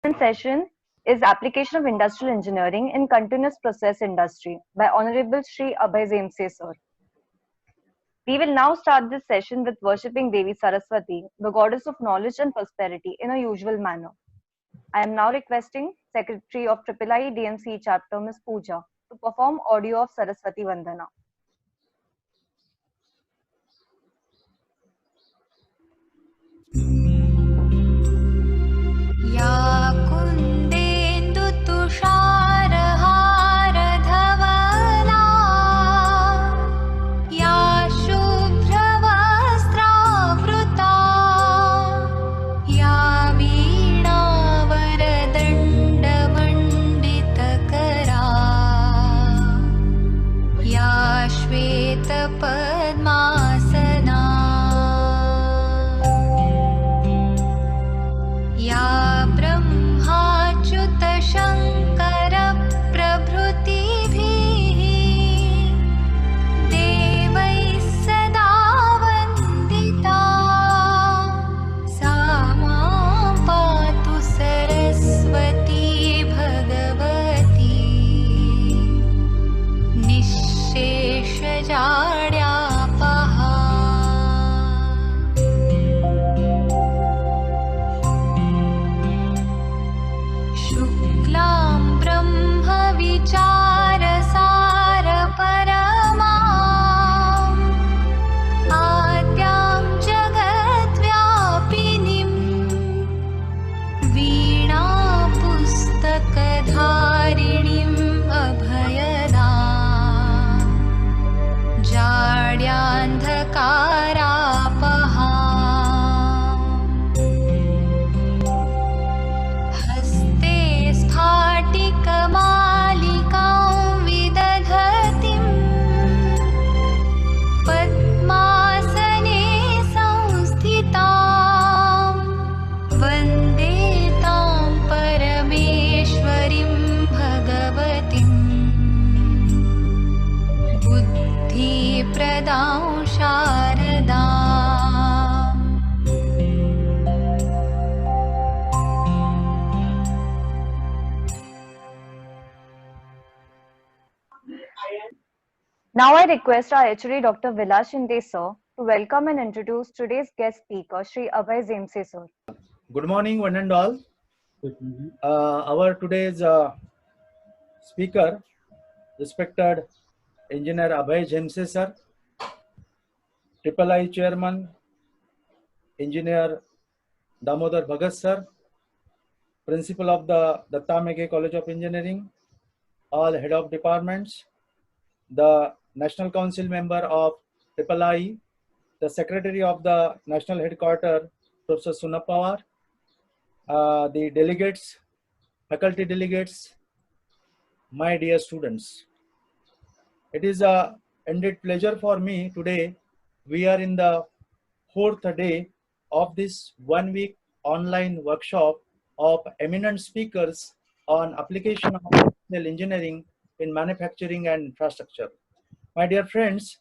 Session is Application of Industrial Engineering in Continuous Process Industry by Honorable Shri Abhay Zemse Sir. We will now start this session with worshipping Devi Saraswati, the goddess of knowledge and prosperity, in a usual manner. I am now requesting Secretary of IIIE DMC Chapter, Ms. Pooja, to perform audio of Saraswati Vandana. या कुन्देन्दुतुषारहारधवला या शुभ्रवस्त्रावृता या वीणावरदण्डमण्डितकरा या श्वेतपद्मासना या ब्रह्माच्युतशङ्करप्रभृतिभिः देवैः सदा वन्दिता सा मां पातु सरस्वती भगवती निःशेषजाड्यापहा। शुक्लां ब्रह्मविचारसारपरमाम् आद्यां जगद्व्यापिनीं वीणापुस्तकधारिणीम् अभयदाम् जाड्यान्धकारापहाम्। हस्ते स्फाटिकमालिकां विदधतीं पद्मासने संस्थितां वन्दे तां परमेश्वरीं भगवतीं बुद्धिप्रदां शारदाम्। Now I request our HOD Dr. Vilas Shinde Sir to welcome and introduce today's guest speaker, Shri Abhay Zemse Sir. Good morning, one and all. Our today's speaker, respected Engineer Abhay Zemse Sir, IIIE Chairman, Engineer Damodar Bhagat Sir, Principal of the Datta Mege College of Engineering, all head of departments, the National Council member of IIIE, the Secretary of the National Headquarters, Professor Sunap Pawar, the delegates, faculty delegates, my dear students. It is a indeed pleasure for me today. We are in the fourth day of this 1 week online workshop of eminent speakers on application of industrial engineering in manufacturing and infrastructure. My dear friends,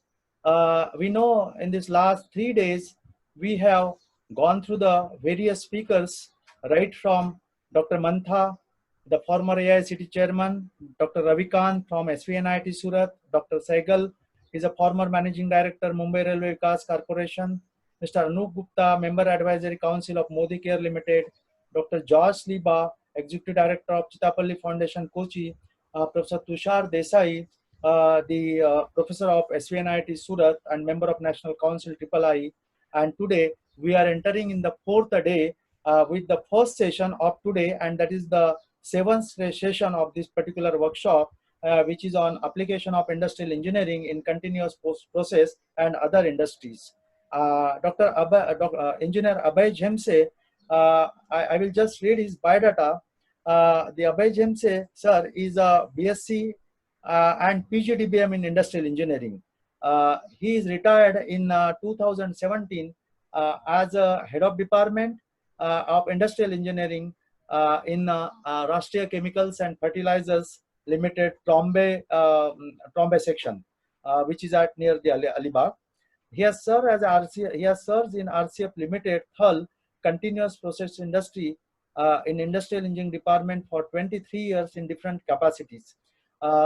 we know in these last 3 days, we have gone through the various speakers, right from Dr. Mantha, the former AICT chairman, Dr. Ravikant from SVNIT Surat, Dr. Sehgal is a former managing director, Mumbai Railway Vikas Corporation, Mr. Anup Gupta, member advisory council of Modi Care Limited, Dr. Josh Liba, executive director of Chitapalli Foundation, Kochi, Professor Tushar Desai, the professor of SVNIT Surat and member of National Council IIIE. And today we are entering in the fourth day with the first session of today, and that is the seventh session of this particular workshop, which is on application of industrial engineering in continuous process and other industries. Engineer Abhay Zemse, I will just read his biodata. The Abhay Zemse sir is a BSc and PGDBM in industrial engineering. He is retired in 2017 as a head of department of industrial engineering in Rashtriya Chemicals and Fertilizers Limited, Trombay section, which is at near the Alibag. He has served as he has served in RCF Limited, Thal, continuous process industry in Industrial Engineering Department for 23 years in different capacities.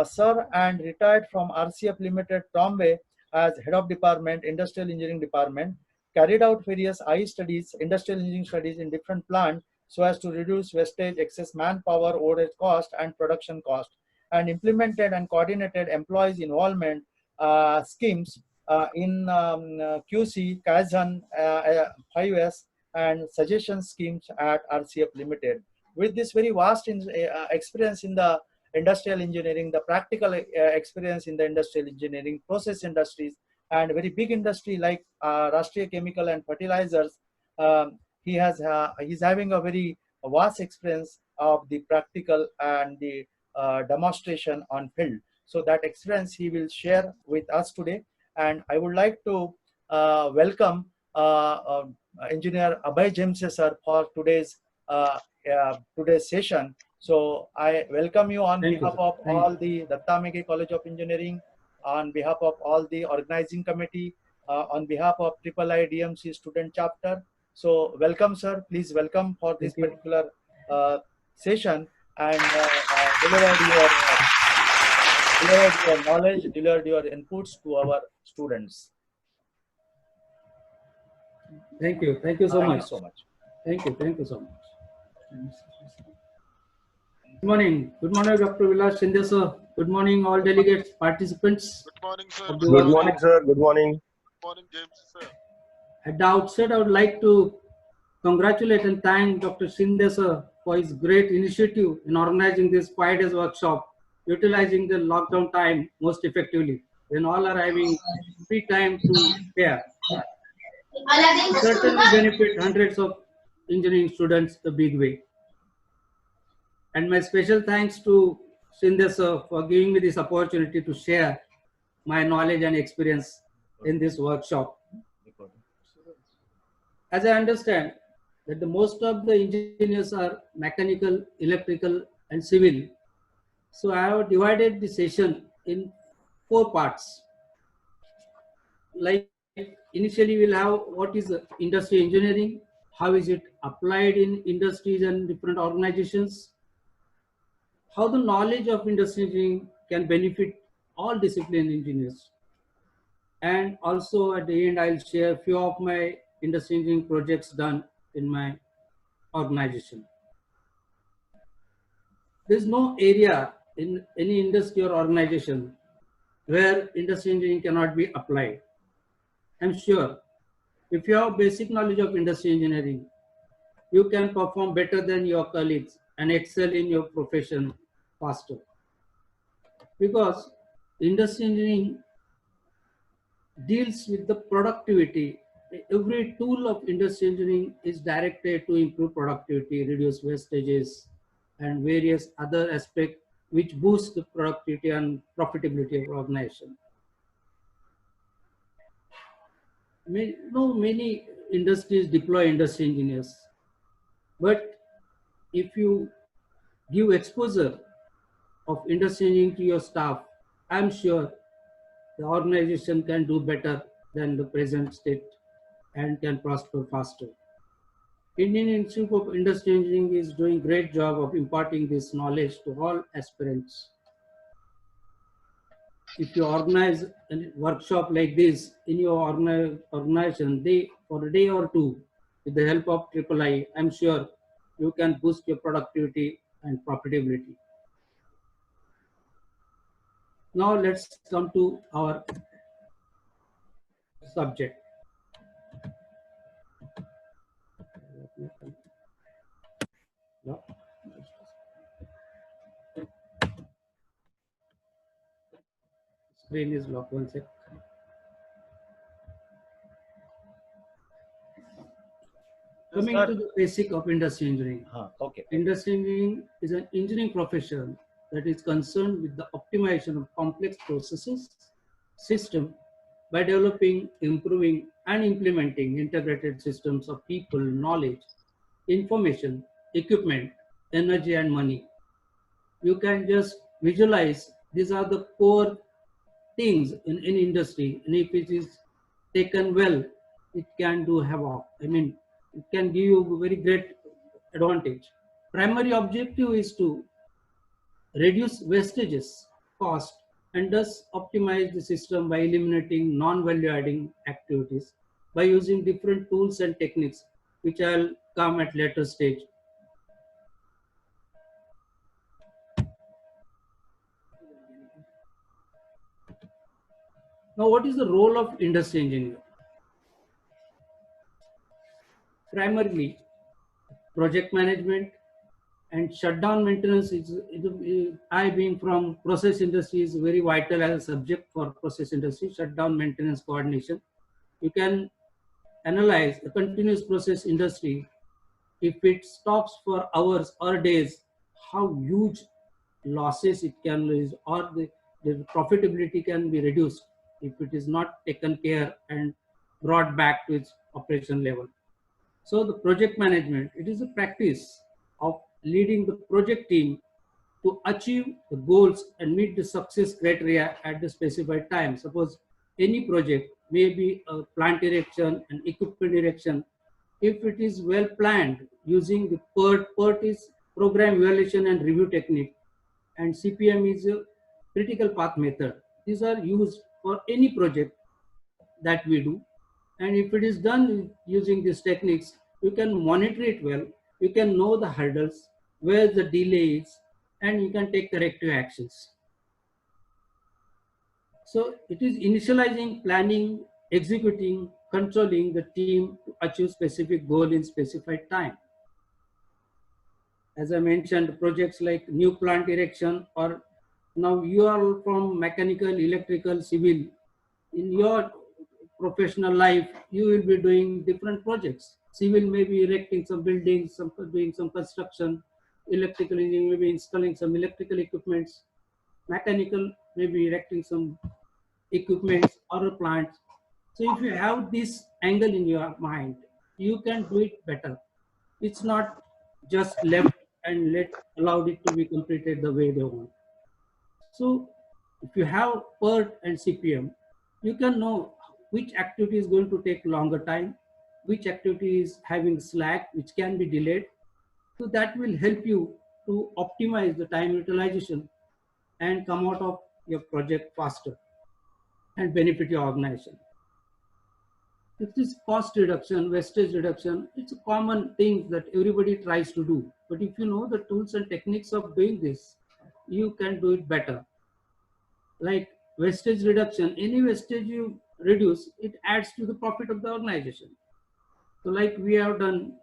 Sir, and retired from RCF Limited, Bombay, as Head of Department, Industrial Engineering Department, carried out various IE studies, industrial engineering studies in different plants so as to reduce wastage, excess manpower, overhead cost, and production cost, and implemented and coordinated employees involvement schemes in QC, Kaizen, 5S, and suggestion schemes at RCF Limited. With this very vast experience in the industrial engineering, the practical experience in the industrial engineering, process industries, and very big industry like Rashtriya Chemical and Fertilizers, he's having a very vast experience of the practical and the demonstration on field. So that experience he will share with us today. And I would like to welcome Engineer Abhay Jemse sir for today's session. So I welcome you on behalf of all the Datta Mege College of Engineering, on behalf of all the organizing committee, on behalf of III DMC student chapter. So welcome, sir. Please welcome for this particular session, and deliver your knowledge, deliver your inputs to our students. Thank you. Thank you so much. Thank you so much. Thank you. Thank you so much. Good morning. Good morning, Dr. Vilas Shinde sir. Good morning, all delegates, participants. Good morning, sir. Good morning, sir. Good morning. Good morning, James, sir. At the outset, I would like to congratulate and thank Dr. Shinde sir for his great initiative in organizing this 5 days workshop, utilizing the lockdown time most effectively, when all are having free time to spare. Certainly benefit hundreds of engineering students the big way. And my special thanks to Shinde sir for giving me this opportunity to share my knowledge and experience in this workshop. As I understand that the most of the engineers are mechanical, electrical, and civil. So I have divided the session in 4 parts. Like initially we'll have what is industry engineering, how is it applied in industries and different organizations, how the knowledge of industry engineering can benefit all discipline engineers. And also at the end, I'll share a few of my industry engineering projects done in my organization. There's no area in any industry or organization where industry engineering cannot be applied. I'm sure if you have basic knowledge of industry engineering, you can perform better than your colleagues and excel in your profession faster. Because industry engineering deals with the productivity. Every tool of industry engineering is directed to improve productivity, reduce wastages, and various other aspects which boost the productivity and profitability of organization. Many industries deploy industry engineers, but if you give exposure of industry engineering to your staff, I'm sure the organization can do better than the present state and can prosper faster. Indian Institute of Industry Engineering is doing a great job of imparting this knowledge to all aspirants. If you organize a workshop like this in your organization for a day or two, with the help of III, I'm sure you can boost your productivity and profitability. Now let's come to our subject. Screen is locked, 1 sec. Coming to the basic of industry engineering. Okay. Industry engineering is an engineering profession that is concerned with the optimization of complex processes, system, by developing, improving, and implementing integrated systems of people, knowledge, information, equipment, energy, and money. You can just visualize these are the core things in any industry, and if it is taken well, it can do havoc. I mean, it can give you a very great advantage. primary objective is to reduce wastages, cost, and thus optimize the system by eliminating non-value adding activities by using different tools and techniques, which I'll come at later stage. Now, what is the role of industry engineer? Primarily, project management and shutdown maintenance I being from process industry is very vital as a subject for process industry. Shutdown maintenance coordination. You can analyze the continuous process industry. If it stops for hours or days, how huge losses it can lose, or the profitability can be reduced if it is not taken care and brought back to its operation level. So the project management, it is a practice of leading the project team to achieve the goals and meet the success criteria at the specified time. Suppose any project may be a plant erection and equipment erection. If it is well planned using the PERT is program evaluation and review technique, and CPM is a critical path method. These are used for any project that we do. And if it is done using these techniques, you can monitor it well, you can know the hurdles, where the delay is, and you can take corrective actions. So it is initializing, planning, executing, controlling the team to achieve specific goal in specified time. As I mentioned, projects like new plant erection, or now you are from mechanical, electrical, civil. In your professional life, you will be doing different projects. Civil may be erecting some buildings, doing some construction. Electrical engineering may be installing some electrical equipments. Mechanical may be erecting some equipments or a plant. So if you have this angle in your mind, you can do it better. It's not just left and allowed it to be completed the way they want. So if you have PERT and CPM, you can know which activity is going to take longer time, which activity is having slack, which can be delayed. So that will help you to optimize the time utilization and come out of your project faster and benefit your organization. It is cost reduction, wastage reduction. It's a common thing that everybody tries to do. But if you know the tools and techniques of doing this, you can do it better. Like wastage reduction, any wastage you reduce, it adds to the profit of the organization. So like we have done,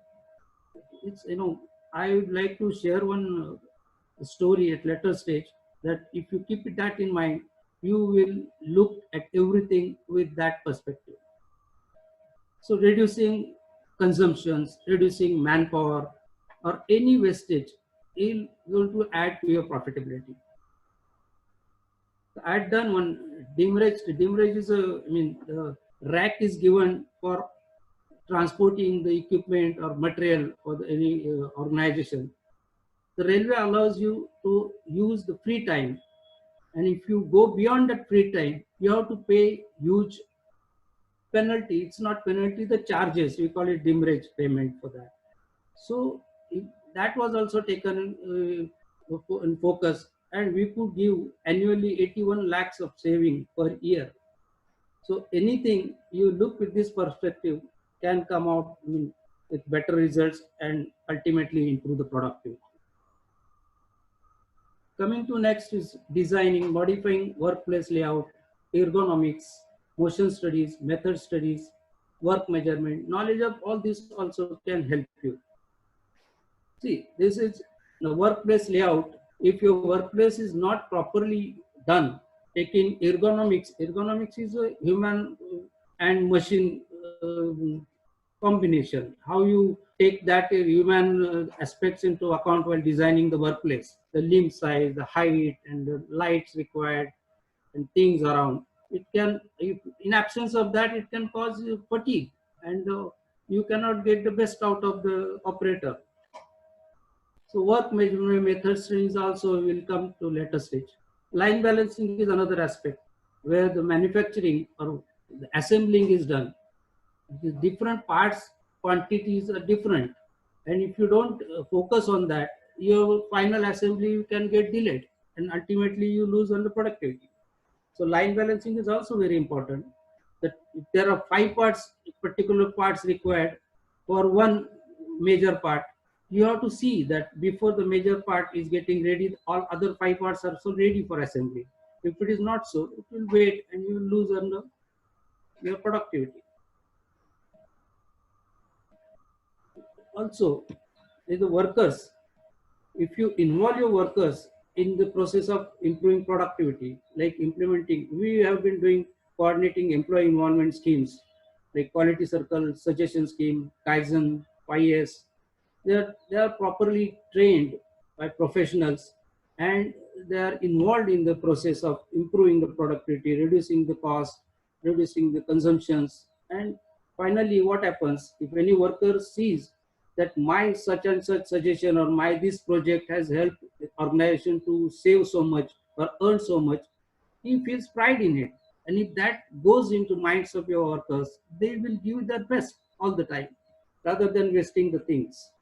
it's, I would like to share one story at later stage, that if you keep that in mind, you will look at everything with that perspective. So reducing consumptions, reducing manpower, or any wastage is going to add to your profitability. So I had done one demurrage. Demurrage is the rack is given for transporting the equipment or material for any organization. The railway allows you to use the free time, and if you go beyond that free time, you have to pay huge penalty. It's not penalty, the charges, we call it demurrage payment for that. So that was also taken in focus, and we could give annually 81 lakhs of saving per year. So anything you look with this perspective can come out with better results and ultimately improve the productivity. Coming to next is designing, modifying workplace layout, ergonomics, motion studies, method studies, work measurement. Knowledge of all this also can help you. See, this is the workplace layout. If your workplace is not properly done, taking ergonomics, ergonomics is a human and machine combination. How you take that human aspects into account while designing the workplace, the limb size, the height, and the lights required, and things around. It can, in absence of that, it can cause fatigue, and you cannot get the best out of the operator. So work measurement method studies also will come to later stage. Line balancing is another aspect where the manufacturing or the assembling is done. The different parts quantities are different, and if you don't focus on that, your final assembly can get delayed, and ultimately you lose on the productivity. So line balancing is also very important. That if there are 5 parts, particular parts required for one major part, you have to see that before the major part is getting ready, all other 5 parts are so ready for assembly. If it is not so, it will wait and you will lose on your productivity. Also, the workers, if you involve your workers in the process of improving productivity, like implementing, we have been doing coordinating employee involvement schemes like quality circle, suggestion scheme, Kaizen, 5S. They are properly trained by professionals, and they are involved in the process of improving the productivity, reducing the cost, reducing the consumptions. And finally, what happens if any worker sees that my such and such suggestion or my this project has helped the organization to save so much or earn so much, he feels pride in it. And if that goes into minds of your workers, they will give their best all the time rather than wasting the things.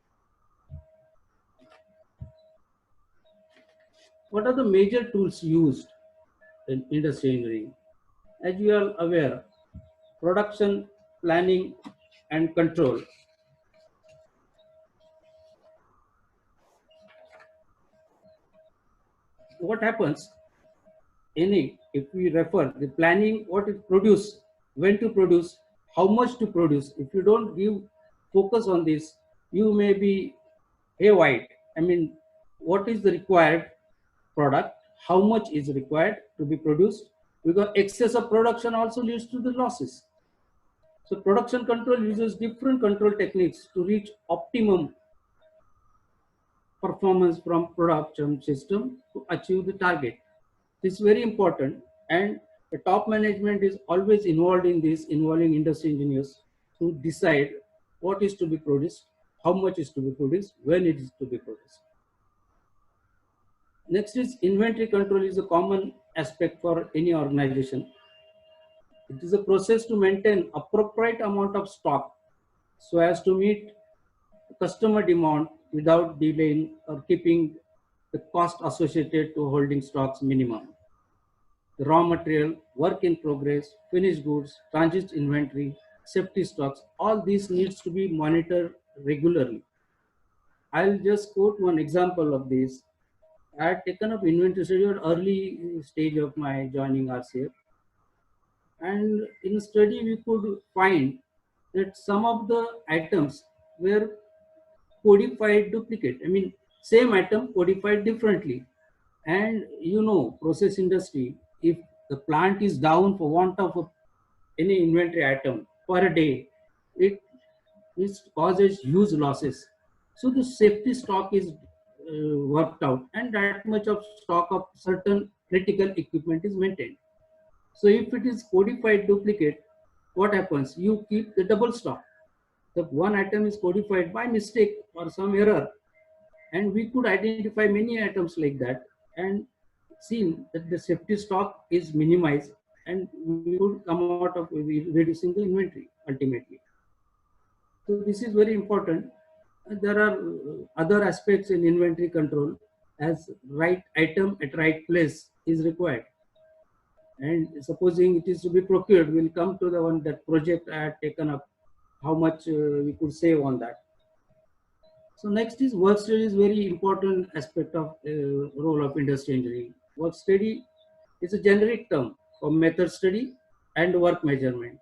What are the major tools used in industry engineering? As you are aware, production, planning, and control. What happens? If we refer the planning, what is produce, when to produce, how much to produce. If you don't give focus on this, you may be haywire. I mean, what is the required product, how much is required to be produced, because excess of production also leads to the losses. So production control uses different control techniques to reach optimum performance from production system to achieve the target. This is very important, and the top management is always involved in this, involving industry engineers to decide what is to be produced, how much is to be produced, when it is to be produced. Next is inventory control is a common aspect for any organization. It is a process to maintain appropriate amount of stock so as to meet customer demand without delaying or keeping the cost associated to holding stocks minimum. The raw material, work in progress, finished goods, transit inventory, safety stocks, all these needs to be monitored regularly. I'll just quote one example of this. I had taken up inventory study at early stage of my joining RCF. And in a study, we could find that some of the items were codified duplicate. I mean, same item codified differently. And process industry, if the plant is down for want of any inventory item per day, it causes huge losses. So the safety stock is worked out, and that much of stock of certain critical equipment is maintained. So if it is codified duplicate, what happens? You keep the double stock. The one item is codified by mistake or some error, and we could identify many items like that and seen that the safety stock is minimized, and we would come out of reducing the inventory ultimately. So this is very important. There are other aspects in inventory control, as right item at right place is required. And supposing it is to be procured, we'll come to the one that project I had taken up, how much we could save on that. So next is work study is very important aspect of role of industry engineering. Work study is a generic term for method study and work measurement.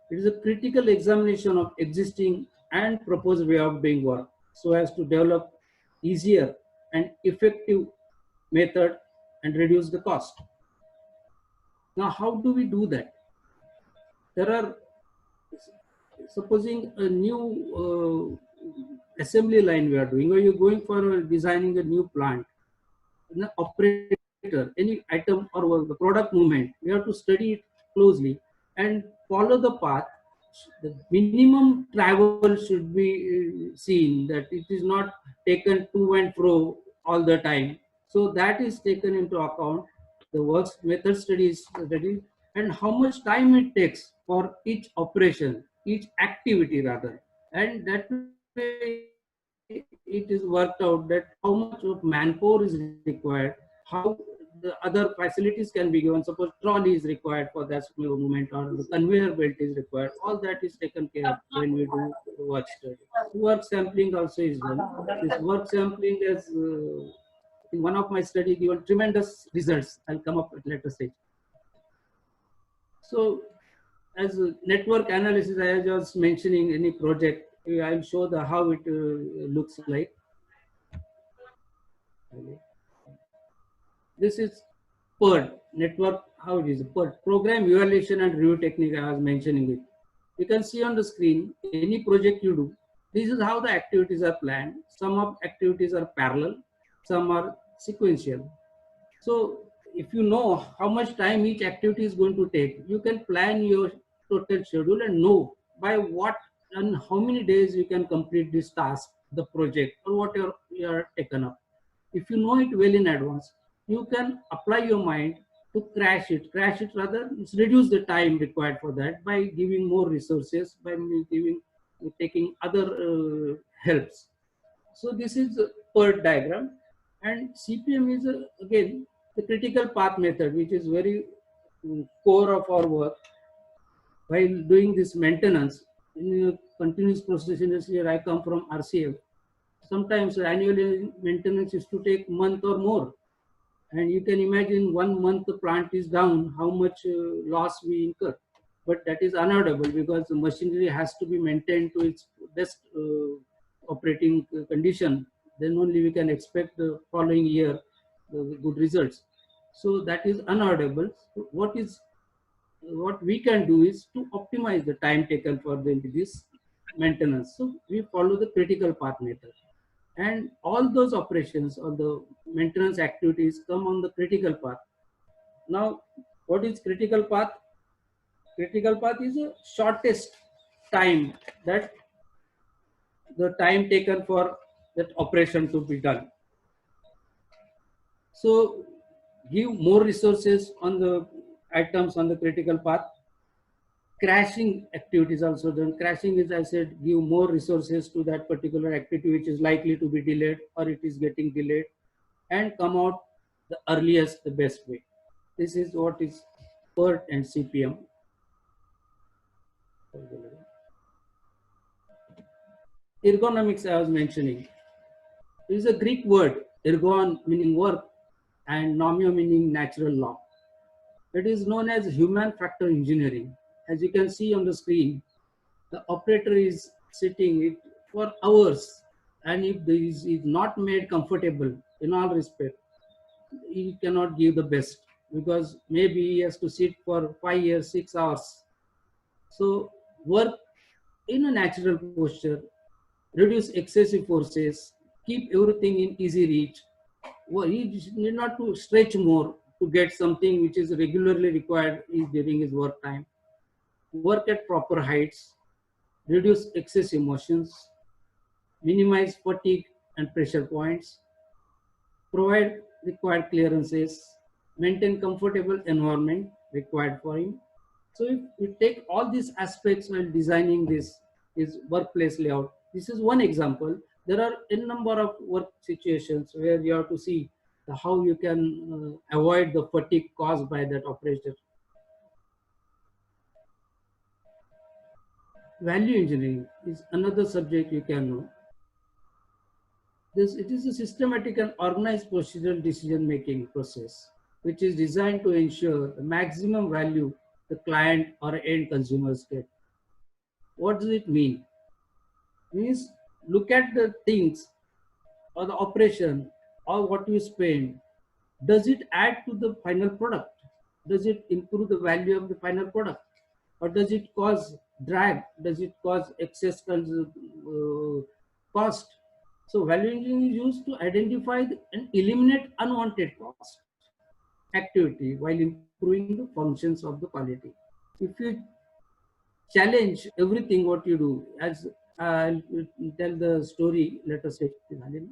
It is a critical examination of existing and proposed way of doing work so as to develop easier and effective method and reduce the cost. Now, how do we do that? There are, supposing a new assembly line we are doing, or you're going for designing a new plant, an operator, any item or the product movement, we have to study it closely and follow the path. The minimum travel should be seen, that it is not taken to and fro all the time. So that is taken into account. The work method study is studied, and how much time it takes for each operation, each activity rather, and that way it is worked out that how much of manpower is required, how the other facilities can be given. Suppose trolley is required for that movement, or the conveyor belt is required. All that is taken care of when we do the work study. Work sampling also is done. This work sampling is in one of my study given tremendous results. I'll come up at later stage. So as a network analysis, I was just mentioning any project, I'll show the how it looks like. Okay. This is PERD, network, how it is, PERD, program evaluation and review technique. I was mentioning it. You can see on the screen, any project you do, this is how the activities are planned. Some of activities are parallel, some are sequential. So if you know how much time each activity is going to take, you can plan your total schedule and know by what and how many days you can complete this task, the project, or whatever you are taken up. If you know it well in advance, you can apply your mind to crash it rather, reduce the time required for that by giving more resources, by taking other helps. So this is a PERT diagram, and CPM is again the critical path method, which is very core of our work. While doing this maintenance in a continuous process industry, I come from RCF. Sometimes annually maintenance is to take month or more, and you can imagine 1 month the plant is down, how much loss we incur. But that is unavoidable because the machinery has to be maintained to its best operating condition. Then only we can expect the following year good results. So that is unavoidable. So what we can do is to optimize the time taken for this maintenance. So we follow the critical path method, and all those operations or the maintenance activities come on the critical path. Now, what is critical path? Critical path is the shortest time, that the time taken for that operation to be done. So give more resources on the items on the critical path. Crashing activities also done. Crashing is, I said, give more resources to that particular activity which is likely to be delayed or it is getting delayed, and come out the earliest, the best way. This is what is PERT and CPM. Ergonomics I was mentioning. It is a Greek word, ergon meaning work and nomio meaning natural law. It is known as human factor engineering. As you can see on the screen, the operator is sitting for hours, and if this is not made comfortable in all respect, he cannot give the best, because maybe he has to sit for 5 years, 6 hours. So work in a natural posture, reduce excessive forces, keep everything in easy reach. Well, he need not to stretch more to get something which is regularly required during his work time. Work at proper heights, reduce excess emotions, minimize fatigue and pressure points, provide required clearances, maintain comfortable environment required for him. So if we take all these aspects while designing this workplace layout, this is one example. There are a number of work situations where you have to see how you can avoid the fatigue caused by that operator. Value engineering is another subject you can know. It is a systematic and organized procedural decision-making process, which is designed to ensure the maximum value the client or end consumers get. What does it mean? It means look at the things or the operation or what you spend. Does it add to the final product? Does it improve the value of the final product? Or does it cause drag? Does it cause excess cost? So value engineering is used to identify and eliminate unwanted cost activity while improving the functions of the quality. If you challenge everything what you do, as I'll tell the story, let us say, the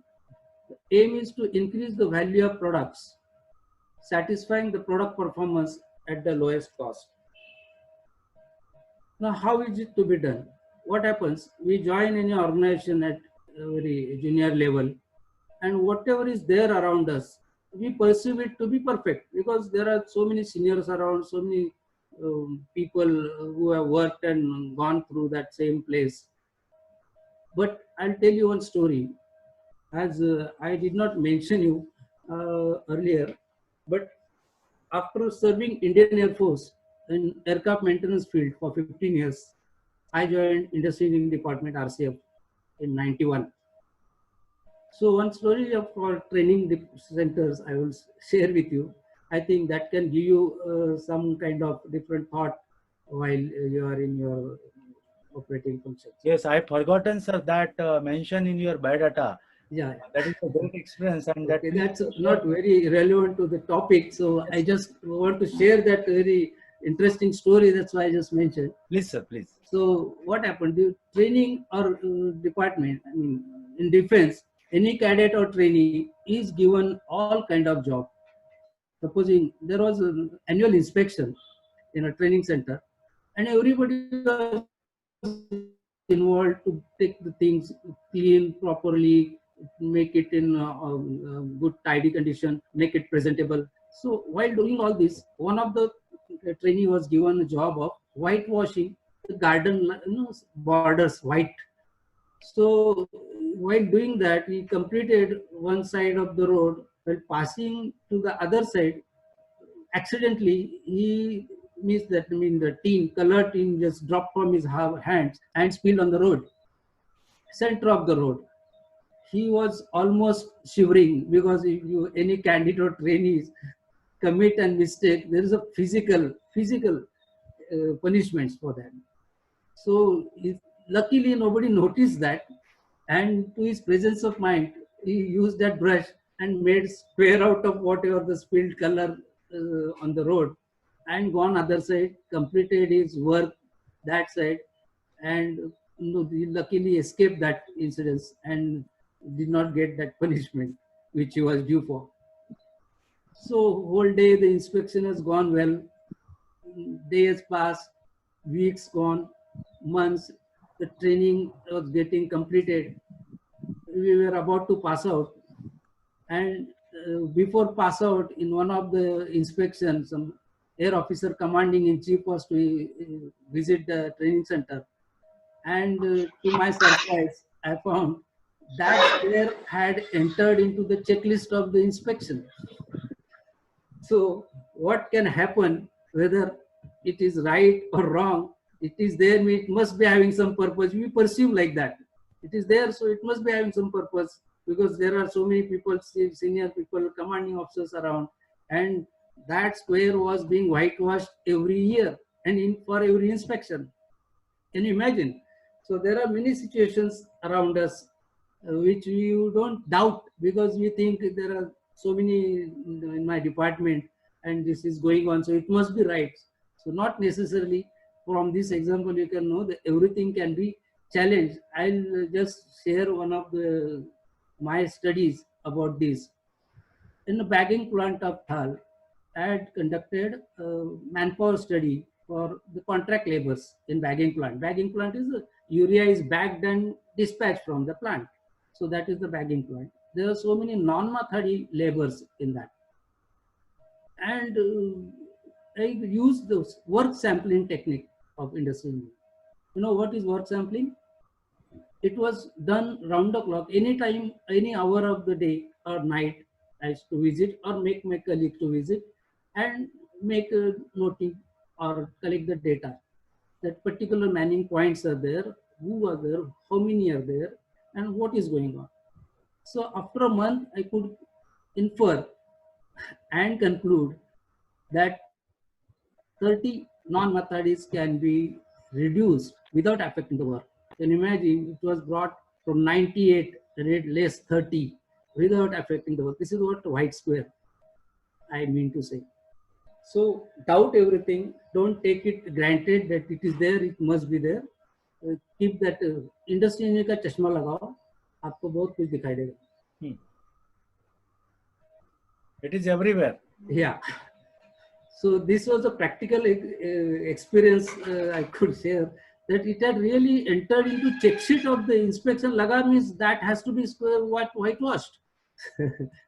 aim is to increase the value of products, satisfying the product performance at the lowest cost. Now, how is it to be done? What happens? We join any organization at very junior level, and whatever is there around us, we perceive it to be perfect because there are so many seniors around, so many people who have worked and gone through that same place. But I'll tell you one story. As I did not mention you earlier, but after serving Indian Air Force in aircraft maintenance field for 15 years, I joined Industry Engineering Department RCF in 91. So one story of our training centers I will share with you. I think that can give you some kind of different thought while you are in your operating functions. Yes, I forgotten, sir, that mention in your biodata. Yeah. That is a great experience, and Okay, that's not very relevant to the topic. So I just want to share that very interesting story. That's why I just mentioned. Please, sir, please. So what happened? The training or department, I mean, in defense, any cadet or trainee is given all kind of job. Supposing there was an annual inspection in a training center, and everybody was involved to take the things clean properly, make it in good tidy condition, make it presentable. So while doing all this, one of the trainee was given a job of whitewashing the garden, borders white. So while doing that, he completed one side of the road. While passing to the other side, accidentally he missed that. I mean, the color tin just dropped from his hands and spilled on the road, center of the road. He was almost shivering because if you any candidate or trainees commit a mistake, there is a physical punishments for that. So luckily nobody noticed that, and to his presence of mind, he used that brush and made square out of whatever the spilled color on the road, and gone other side, completed his work that side, and he luckily escaped that incident and did not get that punishment which he was due for. So whole day the inspection has gone well. Days passed, weeks gone, months. The training was getting completed. We were about to pass out, and before pass out, in one of the inspections, some air officer commanding in chief was to visit the training center, and to my surprise, I found that air had entered into the checklist of the inspection. So what can happen, whether it is right or wrong, it is there, it must be having some purpose. We perceive like that. It is there, so it must be having some purpose, because there are so many people, senior people, commanding officers around, and that square was being whitewashed every year and for every inspection. Can you imagine? So there are many situations around us which you don't doubt, because we think there are so many in my department and this is going on, so it must be right. So not necessarily. From this example you can know that everything can be challenged. I'll just share one of my studies about this. In the bagging plant of Thal, I had conducted a manpower study for the contract laborers in bagging plant. Bagging plant is urea is bagged and dispatched from the plant. So that is the bagging plant. There are so many non-Mathadi laborers in that. And I used those work sampling technique of industry. You know what is work sampling? It was done round the clock, anytime, any hour of the day or night. I used to visit or make my colleague to visit and make a noting or collect the data. That particular manning points are there, who are there, how many are there, and what is going on. So after a month, I could infer and conclude that 30 non-Mathadis can be reduced without affecting the work. Can you imagine? It was brought from 98, rate less 30, without affecting the work. This is what white square I mean to say. So doubt everything. Don't take it granted that it is there, it must be there. Keep that industry engineer का चश्मा लगाओ, आपको बहुत कुछ दिखाई देगा. It is everywhere. Yeah. So this was a practical experience I could share. that it had really entered into check sheet of the inspection. Laga means that has to be whitewashed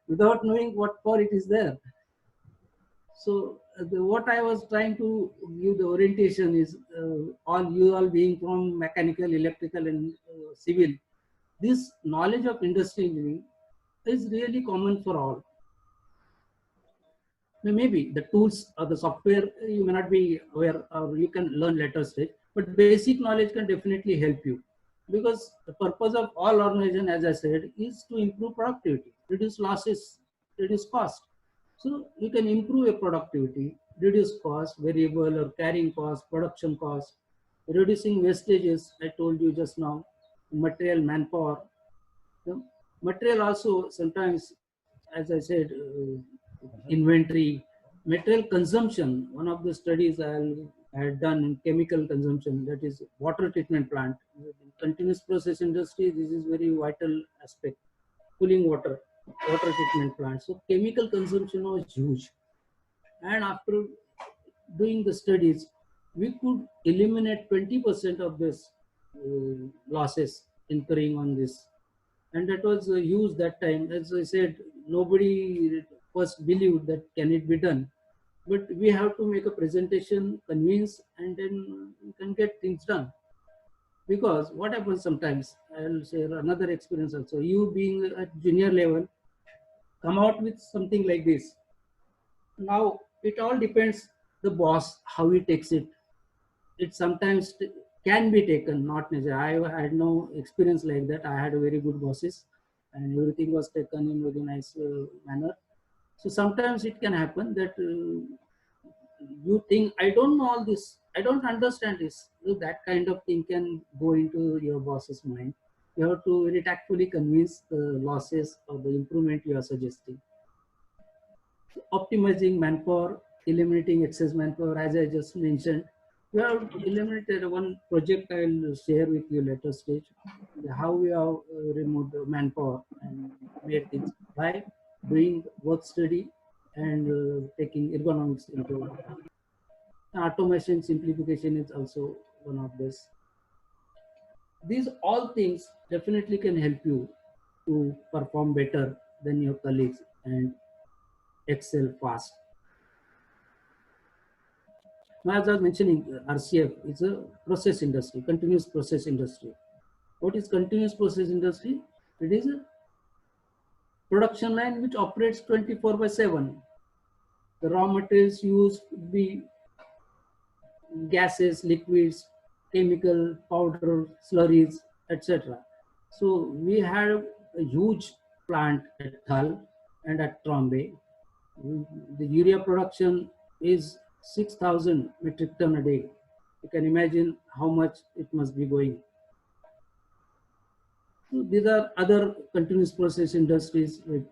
without knowing what for it is there. So what I was trying to give the orientation is all being from mechanical, electrical, and civil. This knowledge of industry engineering is really common for all. Maybe the tools or the software you may not be aware, or you can learn later stage, but basic knowledge can definitely help you, because the purpose of all organization, as I said, is to improve productivity, reduce losses, reduce cost. So you can improve your productivity, reduce cost, variable or carrying cost, production cost, reducing wastages. I told you just now, material, manpower. The material also sometimes, as I said, inventory, material consumption. One of the studies I had done in chemical consumption, that is water treatment plant. Continuous process industry, this is very vital aspect. Cooling water treatment plant. So chemical consumption was huge. And after doing the studies, we could eliminate 20% of this losses incurring on this. And that was used that time. As I said, nobody first believed that can it be done. But we have to make a presentation, convince, and then we can get things done. Because what happens sometimes, I'll share another experience also. You being at junior level, come out with something like this. Now, it all depends the boss, how he takes it. It sometimes can be taken, not necessarily. I had no experience like that. I had a very good bosses, and everything was taken in very nice manner. So sometimes it can happen that you think, I don't know all this, I don't understand this. So that kind of thing can go into your boss's mind. You have to very tactfully convince the losses or the improvement you are suggesting. So optimizing manpower, eliminating excess manpower, as I just mentioned. We have eliminated one project I will share with you later stage, how we have removed manpower and made things by doing work study and taking ergonomics into it. Automation simplification is also one of this. These all things definitely can help you to perform better than your colleagues and excel fast. Now, as I was mentioning, RCF is a process industry, continuous process industry. What is continuous process industry? It is a production line which operates 24/7. The raw materials used would be gases, liquids, chemical, powder, slurries, etc. So we have a huge plant at Thal and at Trombay. The urea production is 6,000 metric ton a day. You can imagine how much it must be going. So these are other continuous process industries, like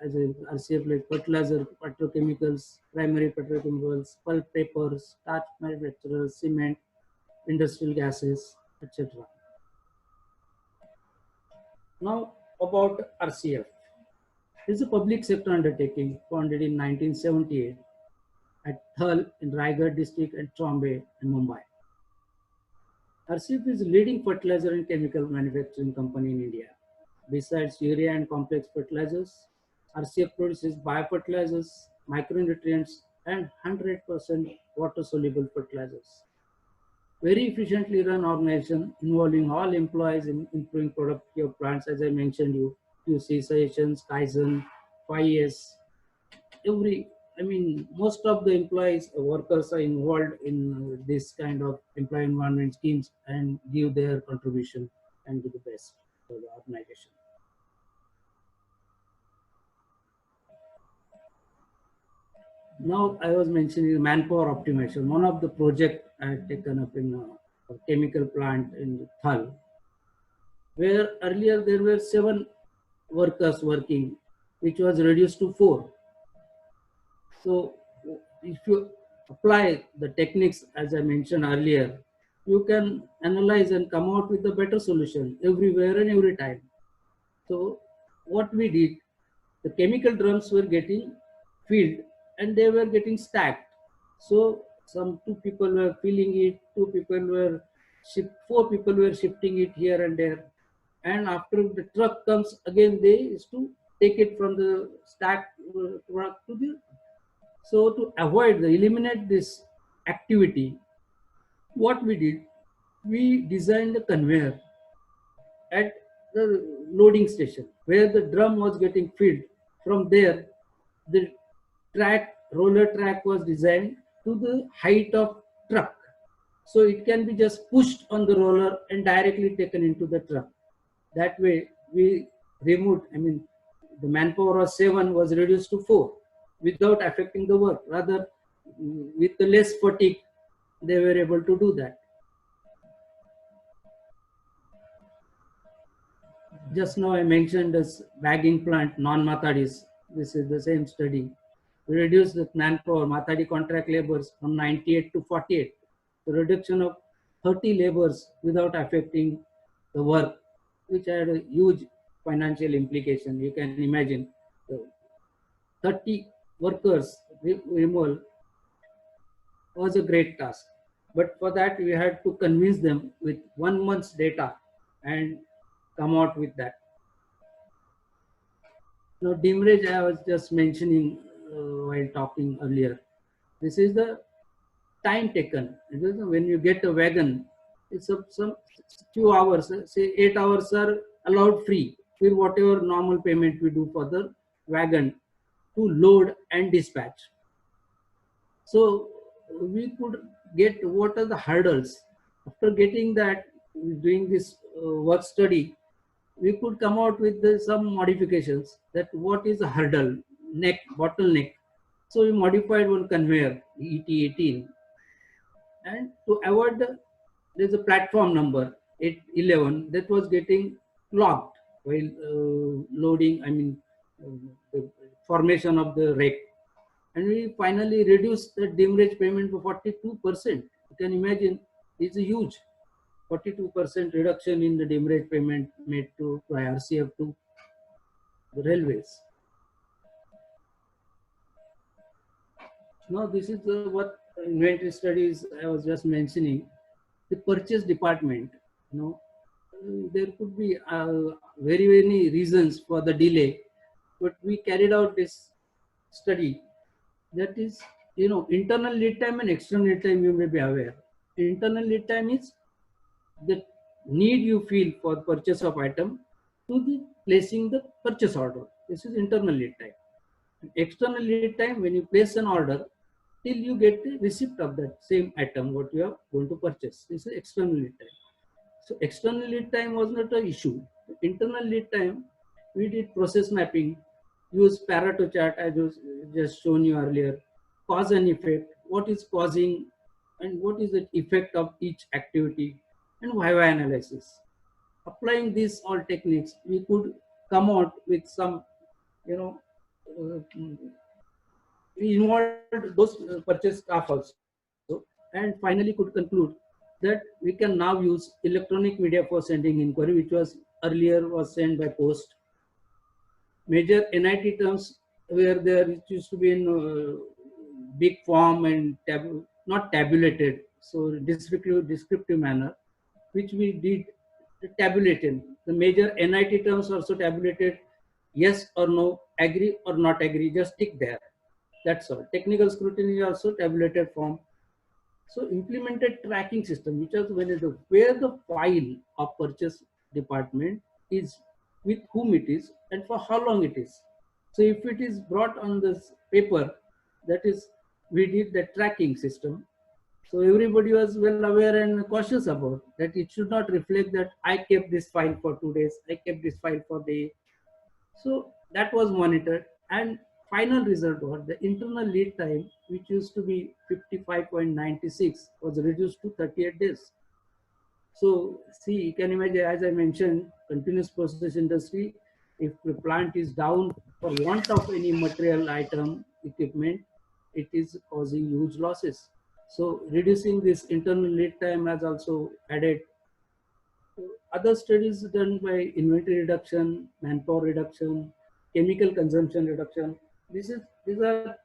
as a RCF, like fertilizer, petrochemicals, primary petrochemicals, pulp, papers, starch manufacturers, cement, industrial gases, etc. Now about RCF. It is a public sector undertaking founded in 1978 at Thal in Raigad district and Trombay in Mumbai. RCF is a leading fertilizer and chemical manufacturing company in India. Besides urea and complex fertilizers, RCF produces biofertilizers, micronutrients, and 100% water-soluble fertilizers. Very efficiently run organization involving all employees in improving productivity of plants, as I mentioned you, QC sessions, Kaizen, 5S, most of the employees, workers are involved in this kind of employee environment schemes and give their contribution and do the best for the organization. Now I was mentioning manpower optimization. One of the projects I had taken up in a chemical plant in Thal, where earlier there were 7 workers working, which was reduced to 4. So if you apply the techniques, as I mentioned earlier, you can analyze and come out with a better solution everywhere and every time. So what we did, the chemical drums were getting filled and they were getting stacked. So some 2 people were filling it, 2 people were four people were shifting it here and there. And after the truck comes again, they is to take it from the stack truck to the. So to eliminate this activity, what we did, we designed a conveyor at the loading station where the drum was getting filled. From there, the roller track was designed to the height of truck. So it can be just pushed on the roller and directly taken into the truck. That way we removed, the manpower of 7 was reduced to 4 without affecting the work. Rather, with the less fatigue, they were able to do that. Just now I mentioned this bagging plant, non-Mathadis. This is the same study. We reduced the manpower, Mathadi contract laborers from 98 to 48. The reduction of 30 laborers without affecting the work, which had a huge financial implication. You can imagine 30 workers removal was a great task. But for that, we had to convince them with 1 month's data and come out with that. Now, demurrage I was just mentioning while talking earlier. This is the time taken. When you get a wagon, it's some few hours, say 8 hours are allowed free with whatever normal payment we do for the wagon to load and dispatch. So we could get what are the hurdles. After getting that, doing this work study, we could come out with some modifications that what is a hurdle, bottleneck. So we modified one conveyor, ET18, and to avoid there's a platform number 811 that was getting clogged while loading, the formation of the rake. And we finally reduced the demurrage payment to 42%. You can imagine it's a huge 42% reduction in the demurrage payment made to IRCF to the railways. Now this is what inventory studies I was just mentioning. The purchase department, there could be very many reasons for the delay, but we carried out this study. That is, internal lead time and external lead time, you may be aware. Internal lead time is the need you feel for purchase of item to the placing the purchase order. This is internal lead time. External lead time, when you place an order till you get the receipt of that same item what you are going to purchase. This is external lead time. So external lead time was not an issue. Internal lead time, we did process mapping, use Pareto chart as just shown you earlier, cause and effect, what is causing and what is the effect of each activity, and why analysis. Applying these all techniques, we could come out with some, we involved those purchase staff also, and finally could conclude that we can now use electronic media for sending inquiry, which was earlier was sent by post. Major NIT terms where there it used to be in big form and not tabulated, so descriptive manner, which we did tabulated. The major NIT terms also tabulated, yes or no, agree or not agree, just tick there. That's all. Technical scrutiny is also tabulated form. So implemented tracking system, which is where the file of purchase department is, with whom it is, and for how long it is. So if it is brought on this paper, that is, we did the tracking system. So everybody was well aware and cautious about that. It should not reflect that I kept this file for 2 days, I kept this file for the. So that was monitored, and final result was the internal lead time, which used to be 55.96, was reduced to 38 days. So see, you can imagine, as I mentioned, continuous process industry, if the plant is down for want of any material item, equipment, it is causing huge losses. So reducing this internal lead time has also added. Other studies done by inventory reduction, manpower reduction, chemical consumption reduction. These are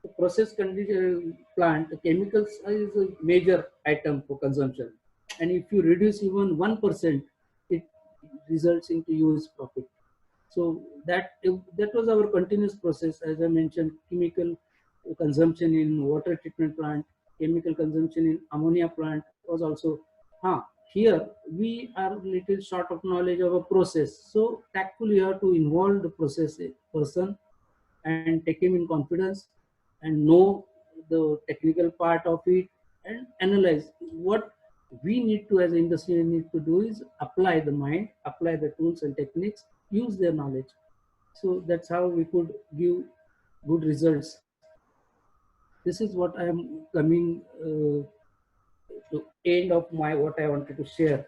the process condition plant. The chemicals is a major item for consumption. and if you reduce even 1%, it results into huge profit. So that was our continuous process. As I mentioned, chemical consumption in water treatment plant, chemical consumption in ammonia plant was also. Here we are little short of knowledge of a process. So tactfully you have to involve the process person and take him in confidence and know the technical part of it and analyze what we need to, as an industry need to do is apply the mind, apply the tools and techniques, use their knowledge. So that's how we could give good results. This is what I am coming to end of my what I wanted to share.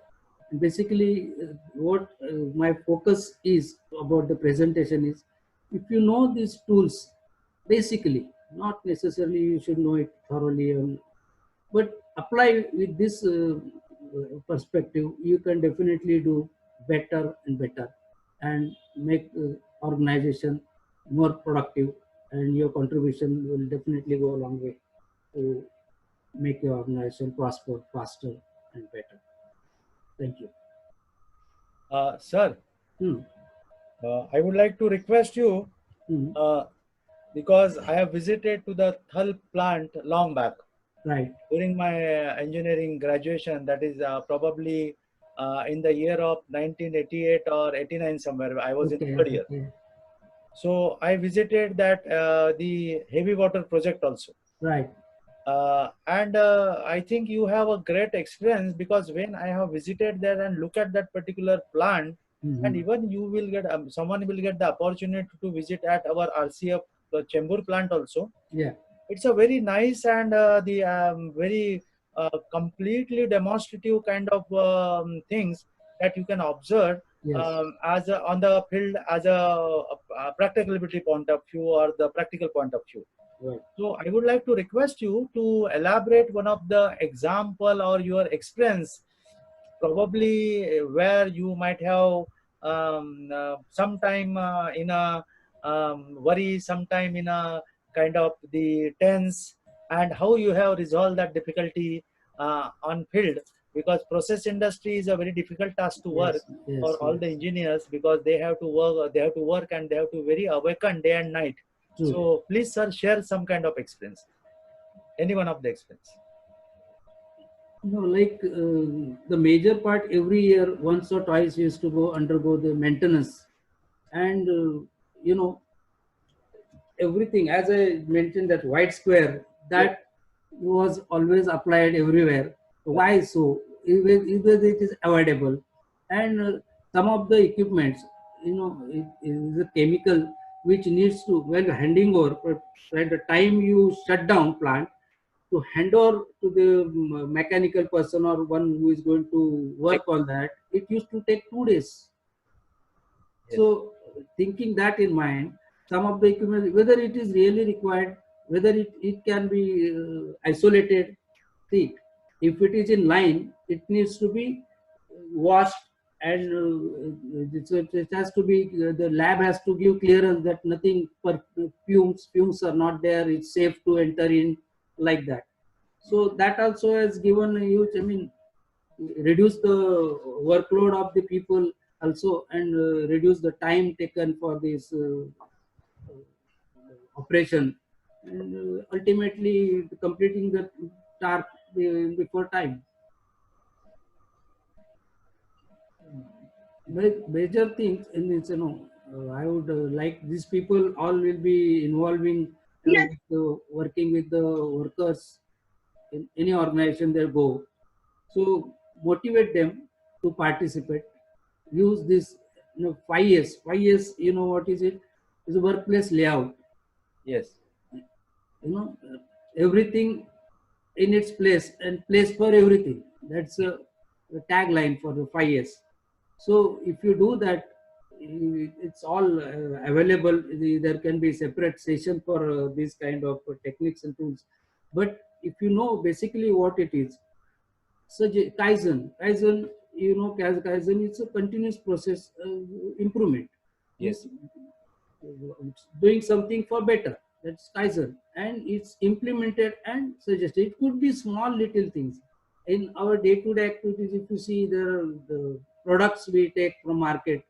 And basically what my focus is about the presentation is, if you know these tools basically, not necessarily you should know it thoroughly, but apply with this perspective, you can definitely do better and better and make organization more productive, and your contribution will definitely go a long way to make your organization prosper faster and better. Thank you. Sir, Hmm. I would like to request you, Hmm. because I have visited to the Thal plant long back Right. during my engineering graduation. That is probably in the year of 1988 or 89 somewhere. I was in Okay. third year. Okay. So I visited that the heavy water project also. Right. And I think you have a great experience, because when I have visited there and look at that particular plant, Mhm. and even you will get someone will get the opportunity to visit at our RCF Chembur plant also. Yeah. It's a very nice and the very completely demonstrative kind of things that you can observe Yes. as on the field, as a practicability point of view or the practical point of view. Right. So I would like to request you to elaborate one of the example or your experience, probably where you might have sometime in a worry, sometime in a kind of the tense, and how you have resolved that difficulty on field, because process industry is a very difficult task to work Yes. Yes. for all Yes. the engineers, because they have to work and they have to very awaken day and night. True. So please, sir, share some kind of experience, any one of the experience. No, like the major part every year, once or twice, used to go undergo the maintenance, and you know everything. As I mentioned, that white square that was always applied everywhere. Why so? Either it is avoidable, and some of the equipments, it is a chemical which needs to, when handing over, at the time you shut down plant, to hand over to the mechanical person or one who is going to work on that, it used to take 2 days. Yes. So thinking that in mind, some of the equipment, whether it is really required, whether it can be isolated. See, if it is in line, it needs to be washed, and it has to be, the lab has to give clearance that nothing, fumes are not there, it's safe to enter in, like that. So that also has given a huge, reduce the workload of the people also, and reduce the time taken for this operation, and ultimately completing the task before time. Major things in this, I would like these people all will be involving, working with the workers in any organization they go. So motivate them to participate. Use this, 5 years. 5 years, what is it? Is a workplace layout. Yes. Everything in its place, and place for everything. That's a tagline for the 5 years. So if you do that, it's all available. There can be separate session for these kind of techniques and tools. But if you know basically what it is, so Kaizen, Kaizen is a continuous process improvement. Yes. It's doing something for better. That's Kaizen, and it's implemented and suggested. It could be small little things. in our day-to-day activities, if you see the products we take from market,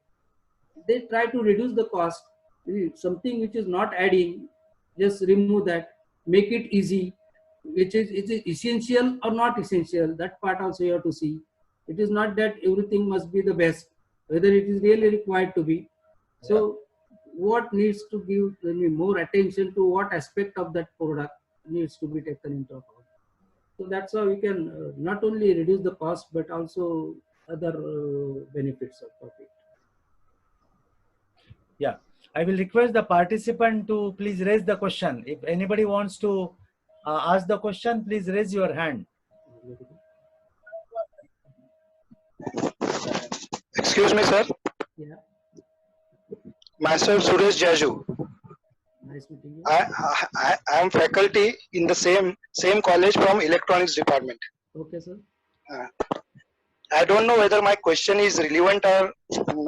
they try to reduce the cost. Something which is not adding, just remove that, make it easy. Which is it essential or not essential? That part also you have to see. It is not that everything must be the best, whether it is really required to be. So, what needs to give more attention to what aspect of that product needs to be taken into account. So that's how we can not only reduce the cost but also other benefits of it. Yeah, I will request the participant to please raise the question. If anybody wants to ask the question, please raise your hand. Excuse me, sir. Yeah, Myself, Suresh Jaju. nice meeting you. I am faculty in the same college from electronics department. Okay, sir. I don't know whether my question is relevant or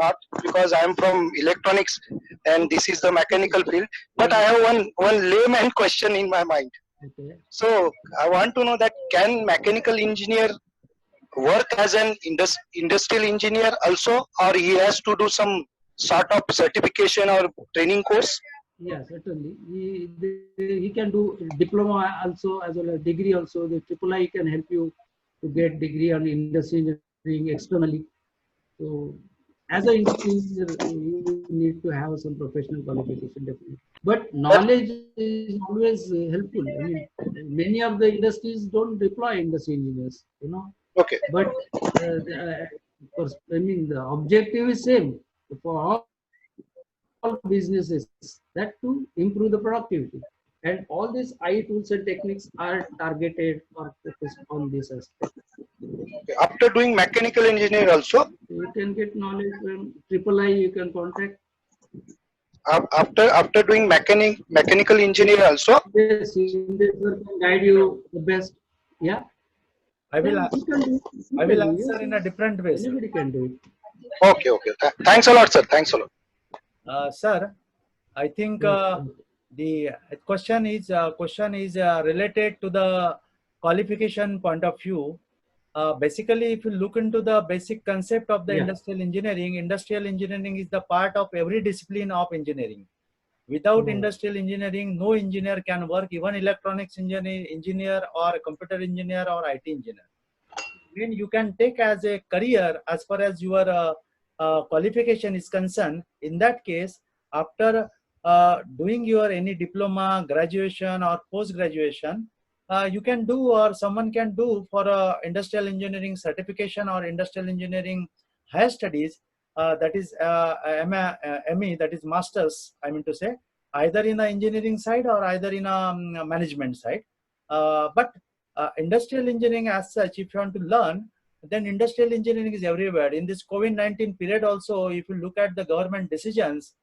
not because I am from electronics and this is the mechanical field. But I have one layman question in my mind. Okay. So I want to know that can mechanical engineer work as an industrial engineer also, or he has to do some sort of certification or training course? Yeah, certainly. He can do diploma also as well as degree also. The III can help you to get degree on industry engineering externally. So as an industry engineer, you need to have some professional qualification definitely. But knowledge is always helpful. I mean, many of the industries don't deploy industry engineers, Okay. But I mean, the objective is same for all businesses, that to improve the productivity. And all these AI tools and techniques are targeted or focused on this aspect. After doing mechanical engineer also, You can get knowledge from III, you can contact. after doing mechanical engineer also. Yes, can guide you the best. Yeah. I will Yes, answer in a different way, sir. anybody can do it. Okay. Thanks a lot, sir. Thanks a lot. Sir, I think the question is related to the qualification point of view. Basically, if you look into the basic concept of the industrial engineering is the part of every discipline of engineering. Without industrial engineering, no engineer can work, even electronics engineer or computer engineer or IT engineer. When you can take as a career as far as your qualification is concerned, in that case, after doing your any diploma, graduation or post-graduation, you can do or someone can do for industrial engineering certification or industrial engineering higher studies, that is ME, that is masters, I mean to say, either in the engineering side or either in a management side. But industrial engineering as such, if you want to learn, then industrial engineering is everywhere. In this COVID-19 period also, if you look at the government decisions,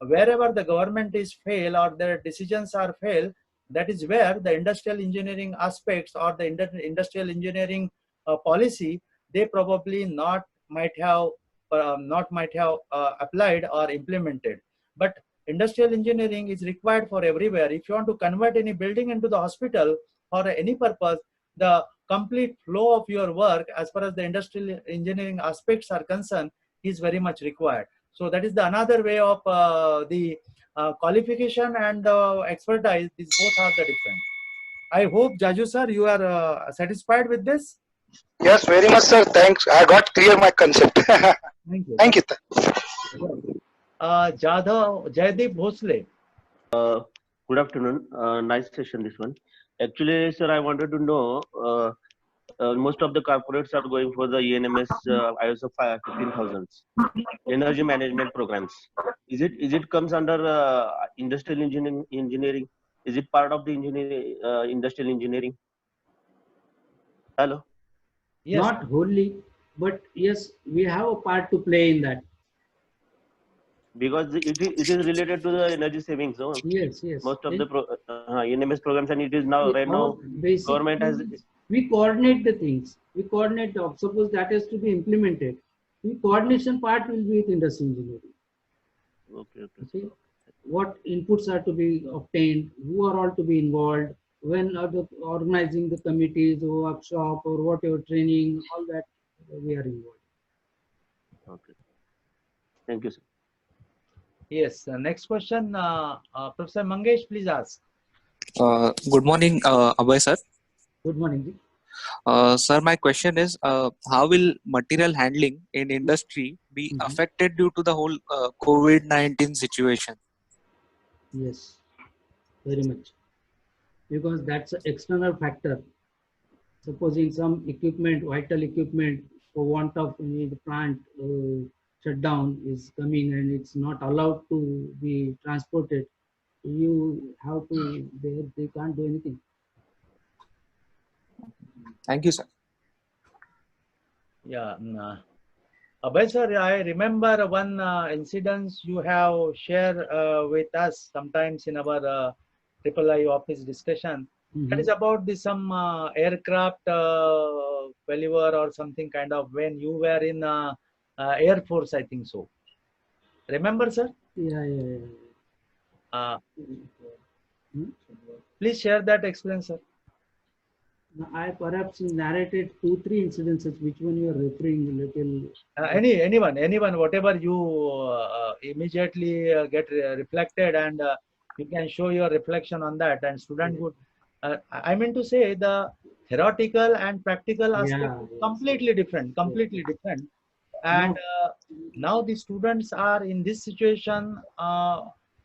wherever the government is fail or their decisions are fail, that is where the industrial engineering aspects or the industrial engineering policy, they probably might have applied or implemented. But industrial engineering is required for everywhere. If you want to convert any building into the hospital or any purpose, the complete flow of your work as far as the industrial engineering aspects are concerned is very much required. So that is the another way of the qualification and expertise. These both are the different. I hope, Jaju sir, you are satisfied with this. Yes, very much, sir. Thanks. I got clear my concept. Thank you. Thank you. Jaydeep Bhosle. Good afternoon. Nice session, this one. Actually, sir, I wanted to know, most of the corporates are going for the ENMS ISO 15000 energy management programs. Is it comes under industrial engineering? Is it part of the industrial engineering? Hello? Yes. Not wholly, but yes, we have a part to play in that. Because it is related to the energy savings. So Yes. most of the ENMS programs, and it is now government has. We coordinate the things. We coordinate. Suppose that has to be implemented. The coordination part will be with industrial engineering. Okay. See what inputs are to be obtained, who are all to be involved, when organizing the committees or workshop or whatever training, all that we are involved. Okay. Thank you, sir. Yes. Next question, Professor Mangesh, please ask. Good morning, Abhay sir. Good morning, ji. Sir, my question is, how will material handling in industry be Mhm. affected due to the whole COVID-19 situation? Yes, very much. Because that's an external factor. Supposing some equipment, vital equipment, for want of the plant shutdown is coming and it's not allowed to be transported, you have to, they can't do anything. Thank you, sir. Yeah. Abhay sir, I remember one incident you have shared with us sometimes in our III office discussion. That is about some aircraft failure or something kind of when you were in Air Force, I think so. Remember, sir? Yeah. Hmm? Please share that experience, sir. I perhaps narrated 2-3 incidences. Which one you are referring? Little. Anyone, whatever you immediately get reflected, and you can show your reflection on that, and student would. I mean to say the theoretical and practical aspect Yeah, is yes. completely different, and now the students are in this situation.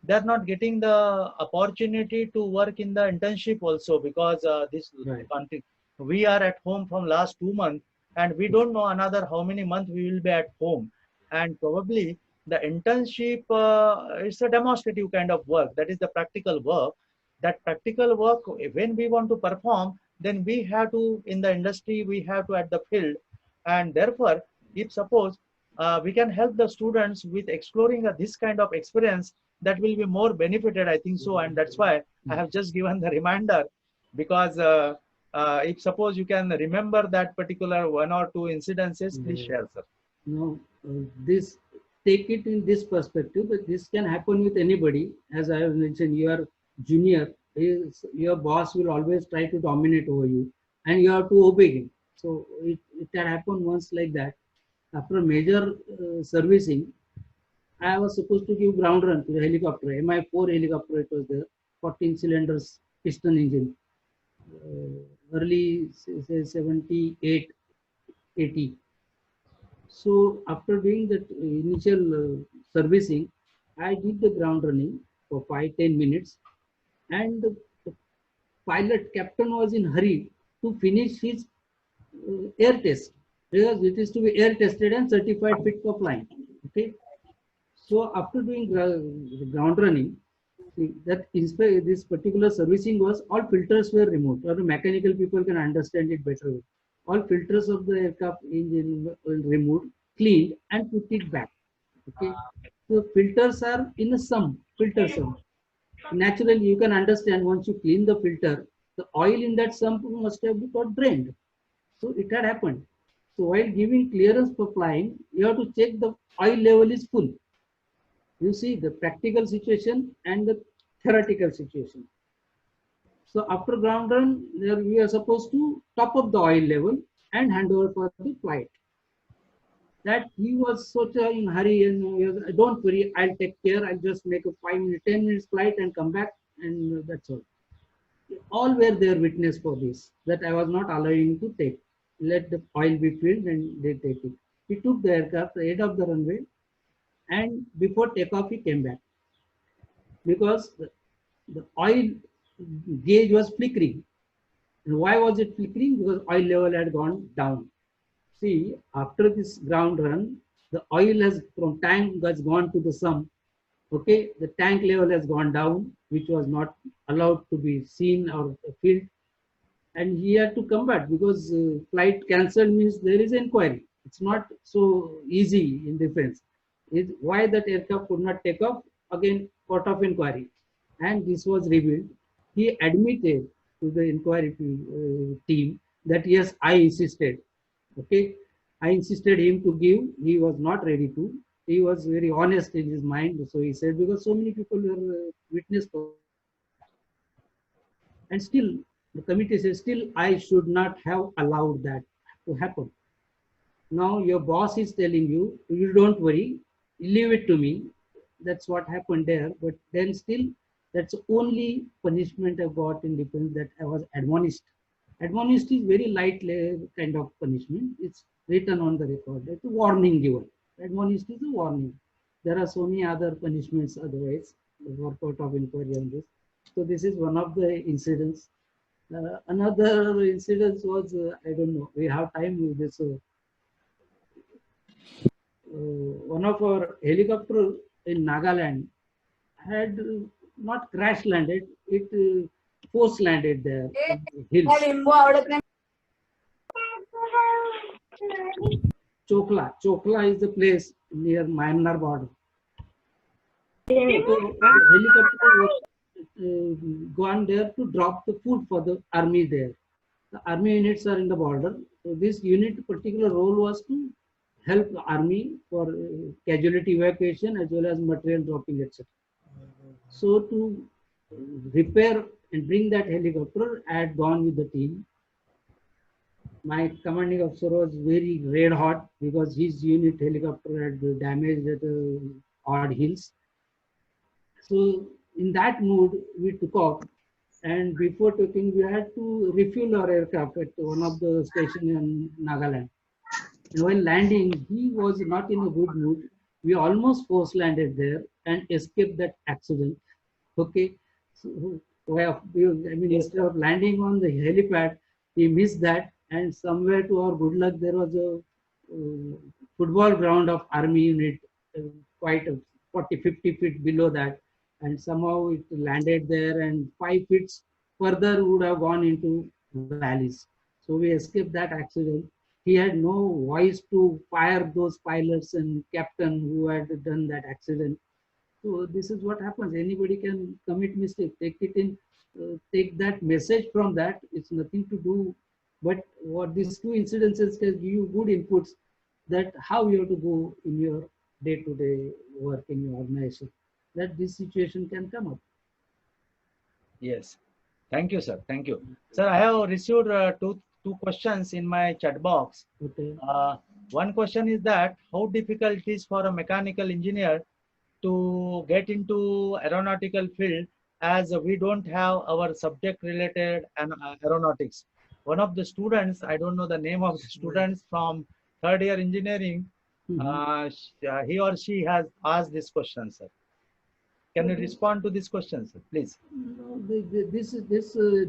They're not getting the opportunity to work in the internship also because this Right. country. We are at home from last 2 months and we don't know another how many months we will be at home, and probably the internship is a demonstrative kind of work, that is the practical work. That practical work, when we want to perform, then we have to in the industry, we have to at the field, and therefore if suppose we can help the students with exploring this kind of experience, that will be more benefited, I think so, and that's why I have just given the reminder, because if suppose you can remember that particular one or two incidences, please share, sir. No, this take it in this perspective, but this can happen with anybody. As I have mentioned, your junior, your boss will always try to dominate over you, and you have to obey him. So it can happen once like that. After major servicing, I was supposed to give ground run to the helicopter. Mi-4 helicopter, it was there, 14 cylinders piston engine. Early say 78, 80. So after doing that initial servicing, I did the ground running for 5-10 minutes, and the pilot captain was in hurry to finish his air test, because it is to be air tested and certified fit for flying. Okay. So after doing ground running, that this particular servicing was all filters were removed, or the mechanical people can understand it better. All filters of the aircraft engine were removed, cleaned, and put it back. Okay, so filters are in a sump, filter sump. Naturally, you can understand once you clean the filter, the oil in that sump must have got drained. So it had happened. So while giving clearance for flying, you have to check the oil level is full. You see the practical situation and the theoretical situation. So after ground run, there we are supposed to top up the oil level and hand over for the flight. That he was such a in hurry, and he was, don't worry, I'll take care. I'll just make a 5 minute, 10 minutes flight and come back, and that's all. All were their witness for this, that I was not allowing to take. Let the oil be filled and they take it. He took the aircraft ahead of the runway, and before takeoff he came back because the oil gauge was flickering. And why was it flickering? Because oil level had gone down. See, after this ground run, the oil has from tank has gone to the sump. Okay, the tank level has gone down, which was not allowed to be seen or filled, and he had to come back because flight cancelled means there is inquiry. It's not so easy in defense. Why that aircraft could not take off? Again, court of inquiry, and this was revealed. He admitted to the inquiry team that yes, I insisted. Okay, I insisted him to give. He was not ready to. He was very honest in his mind. So he said, because so many people were witness for. And still, the committee says, still I should not have allowed that to happen. Now your boss is telling you, you don't worry, leave it to me. That's what happened there. But then still, that's the only punishment I got in defense, that I was admonished. Admonished is very light kind of punishment. It's written on the record. It's a warning given. Admonished is a warning. There are so many other punishments otherwise. The workout of inquiry on this. So this is one of the incidents. Another incident was, I don't know, we have time with this. One of our helicopter in Nagaland had not crash landed, it force landed there on the hills. Chokla is the place near Myanmar border. So the helicopter was gone there to drop the food for the army there. The army units are in the border. So this unit particular role was to help the army for casualty evacuation as well as material dropping, etc. So to repair and bring that helicopter, I had gone with the team. My commanding officer was very red hot because his unit helicopter had damaged at odd hills. So in that mood, we took off, and before taking, we had to refuel our aircraft at one of the stations in Nagaland. And while landing, he was not in a good mood. We almost force landed there and escaped that accident. Okay, so instead of landing on the helipad, he missed that, and somewhere to our good luck, there was a football ground of army unit, quite 40-50 feet below that, and somehow it landed there, and 5 feet further would have gone into valleys. So we escaped that accident. He had no voice to fire those pilots and captain who had done that accident. So this is what happens. Anybody can commit mistake. Take it in, take that message from that. It's nothing to do. But what these two incidences can give you good inputs that how you have to go in your day-to-day work in your organization, that this situation can come up. Yes. Thank you, sir. Thank you. Sir, I have received two questions in my chat box. Okay. One question is that how difficult it is for a mechanical engineer to get into aeronautical field, as we don't have our subject related aeronautics. One of the students, I don't know the name of the students from third year engineering, he or she has asked this question, sir. Can you respond to this question, sir, please? No, this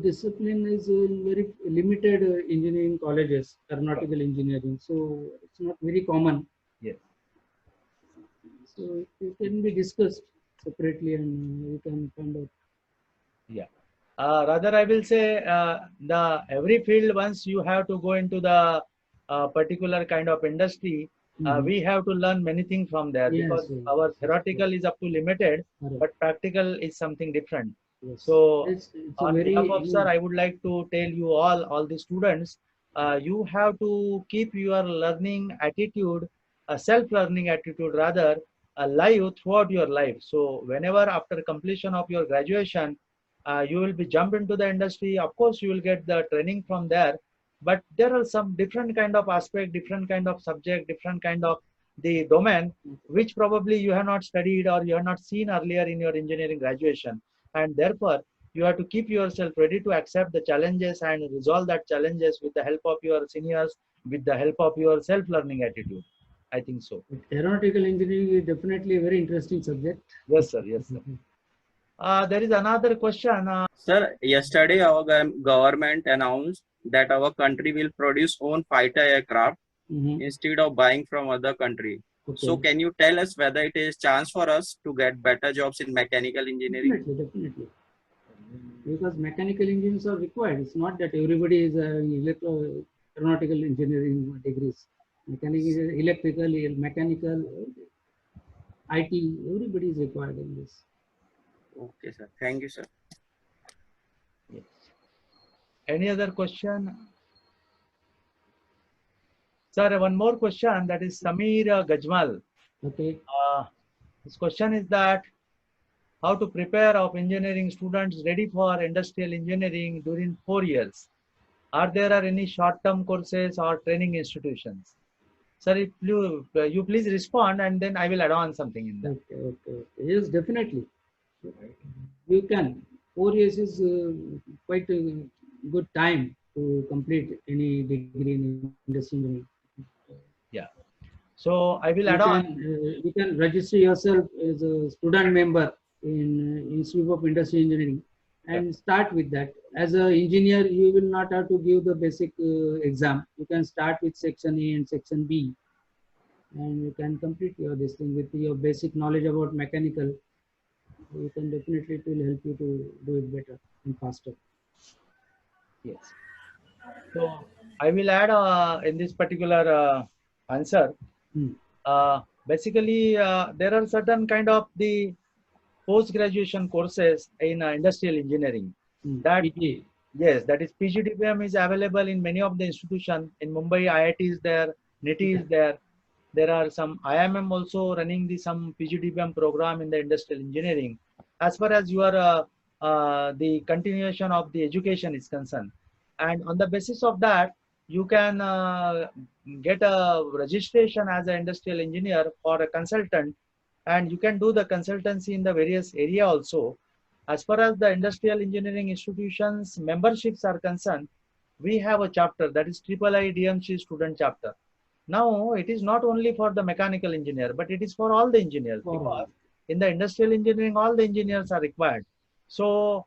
discipline is in very limited engineering colleges, aeronautical engineering. So it's not very common. Yes. So it can be discussed separately, and we can find out. Yeah. Rather, I will say the every field, once you have to go into the particular kind of industry, we have to learn many things from there, because our theoretical is up to limited, but practical is something different. Yes. So It's on very, behalf of sir, I would like to tell you all the students, you have to keep your learning attitude, a self-learning attitude rather, alive throughout your life. So whenever after completion of your graduation, you will be jump into the industry. Of course, you will get the training from there, but there are some different kind of aspect, different kind of subject, different kind of the domain, which probably you have not studied or you have not seen earlier in your engineering graduation. And therefore, you have to keep yourself ready to accept the challenges and resolve that challenges with the help of your seniors, with the help of your self-learning attitude. I think so. Aeronautical engineering is definitely a very interesting subject. Yes, sir. Yes, sir. There is another question. Sir, yesterday our government announced that our country will produce own fighter aircraft instead of buying from other country. Okay. So can you tell us whether it is chance for us to get better jobs in mechanical engineering? Definitely. Because mechanical engineers are required. It's not that everybody is aeronautical engineering degrees. Mechanical, electrical, mechanical, IT, everybody is required in this. Okay, sir. Thank you, sir. Yes. Any other question? Sir, one more question, that is Samir Gajmal. Okay. His question is that how to prepare of engineering students ready for industrial engineering during 4 years. Are there any short-term courses or training institutions? Sir, if you please respond, and then I will add on something in that. Okay. Yes, definitely. You can. 4 years is quite a good time to complete any degree in industrial engineering. Yeah. So I will add on. You can register yourself as a student member in Institute of Industrial Engineering and start with that. As an engineer, you will not have to give the basic exam. You can start with section A and section B, and you can complete this thing with your basic knowledge about mechanical. You can definitely, it will help you to do it better and faster. Yes. So I will add in this particular answer. Basically, there are certain kind of the post-graduation courses in industrial engineering. That yes, that is PGDPM is available in many of the institutions. In Mumbai, IIT is there, NITI is there. There are some IIM also running some PGDPM program in the industrial engineering. As far as your the continuation of the education is concerned, and on the basis of that, you can get a registration as an industrial engineer or a consultant, and you can do the consultancy in the various area also. As far as the industrial engineering institutions memberships are concerned, we have a chapter that is IIII DMC student chapter. Now it is not only for the mechanical engineer, but it is for all the engineers, because in the industrial engineering all the engineers are required. So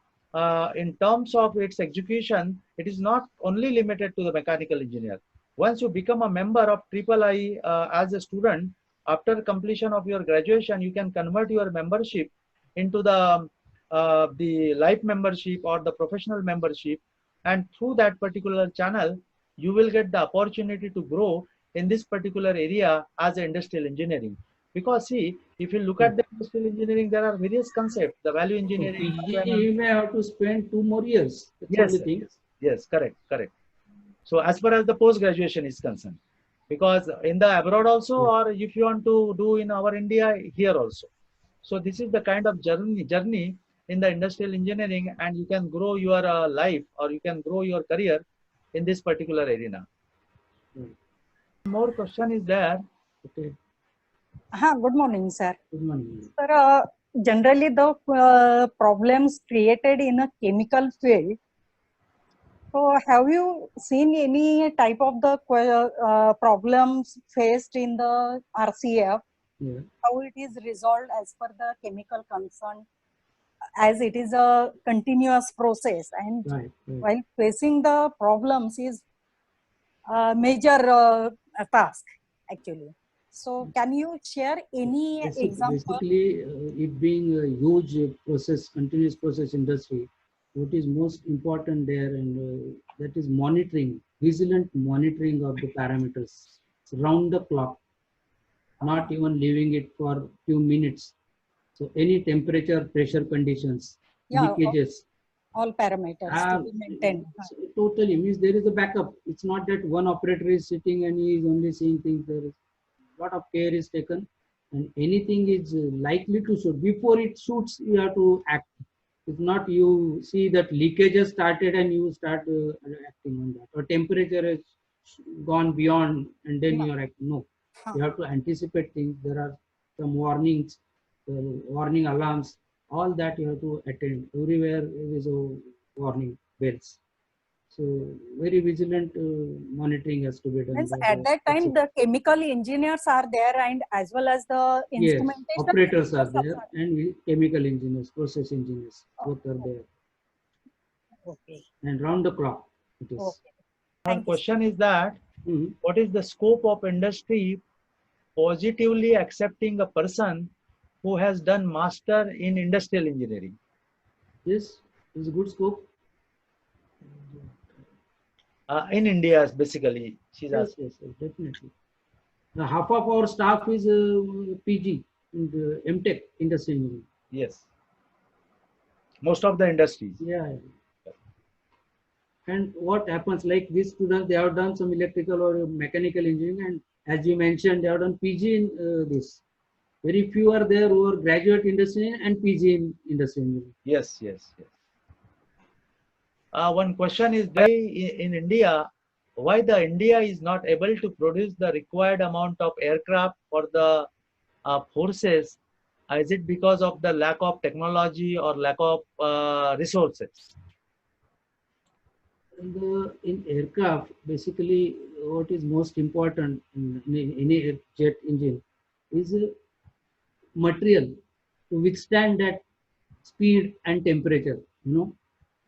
in terms of its execution, it is not only limited to the mechanical engineer. Once you become a member of IIII as a student, after completion of your graduation, you can convert your membership into the life membership or the professional membership, and through that particular channel, you will get the opportunity to grow in this particular area as an industrial engineering. Because see, if you look at the industrial engineering, there are various concepts. The value engineering. You may have to spend 2 more years. That's yes, correct. So as far as the post graduation is concerned, because in the abroad also, or if you want to do in our India, here also. So this is the kind of journey in the industrial engineering, and you can grow your life, or you can grow your career in this particular arena. More question is there. Okay. Good morning, sir. Good morning. Sir, generally the problems created in a chemical field. So have you seen any type of the problems faced in the RCF? Yeah. How it is resolved as per the chemical concern, as it is a continuous process, and while facing the problems is a major task actually. So can you share any example? Basically, it being a huge process, continuous process industry, what is most important there, and that is monitoring, vigilant monitoring of the parameters round the clock, not even leaving it for few minutes. So any temperature, pressure conditions, leakages, all parameters to be maintained. Totally means there is a backup. It's not that one operator is sitting and he is only seeing things. There is a lot of care is taken, and anything is likely to shoot. Before it shoots, you have to act. If not, you see that leakage has started and you start acting on that. Or temperature has gone beyond and then you are acting. No, you have to anticipate things. There are some warnings, warning alarms. All that you have to attend. Everywhere there is a warning bells. So very vigilant monitoring has to be done. At that time, the chemical engineers are there, and as well as the instrumentation. Yes, operators are there, and chemical engineers, process engineers, both are there. Okay. And round the clock it is. Okay. One question is that what is the scope of industry positively accepting a person who has done master in industrial engineering? Yes, it's a good scope. In India, basically, she's asking. Yes, definitely. Half of our staff is PG in the MTech industry engineering. Yes. Most of the industries. Yeah. And what happens, like these students, they have done some electrical or mechanical engineering, and as you mentioned, they have done PG in this. Very few are there who are graduate industry and PG in industry engineering. Yes, yes, yes. One question is why in India, why the India is not able to produce the required amount of aircraft for the forces? Is it because of the lack of technology or lack of resources? In aircraft, basically, what is most important in any jet engine is material to withstand that speed and temperature.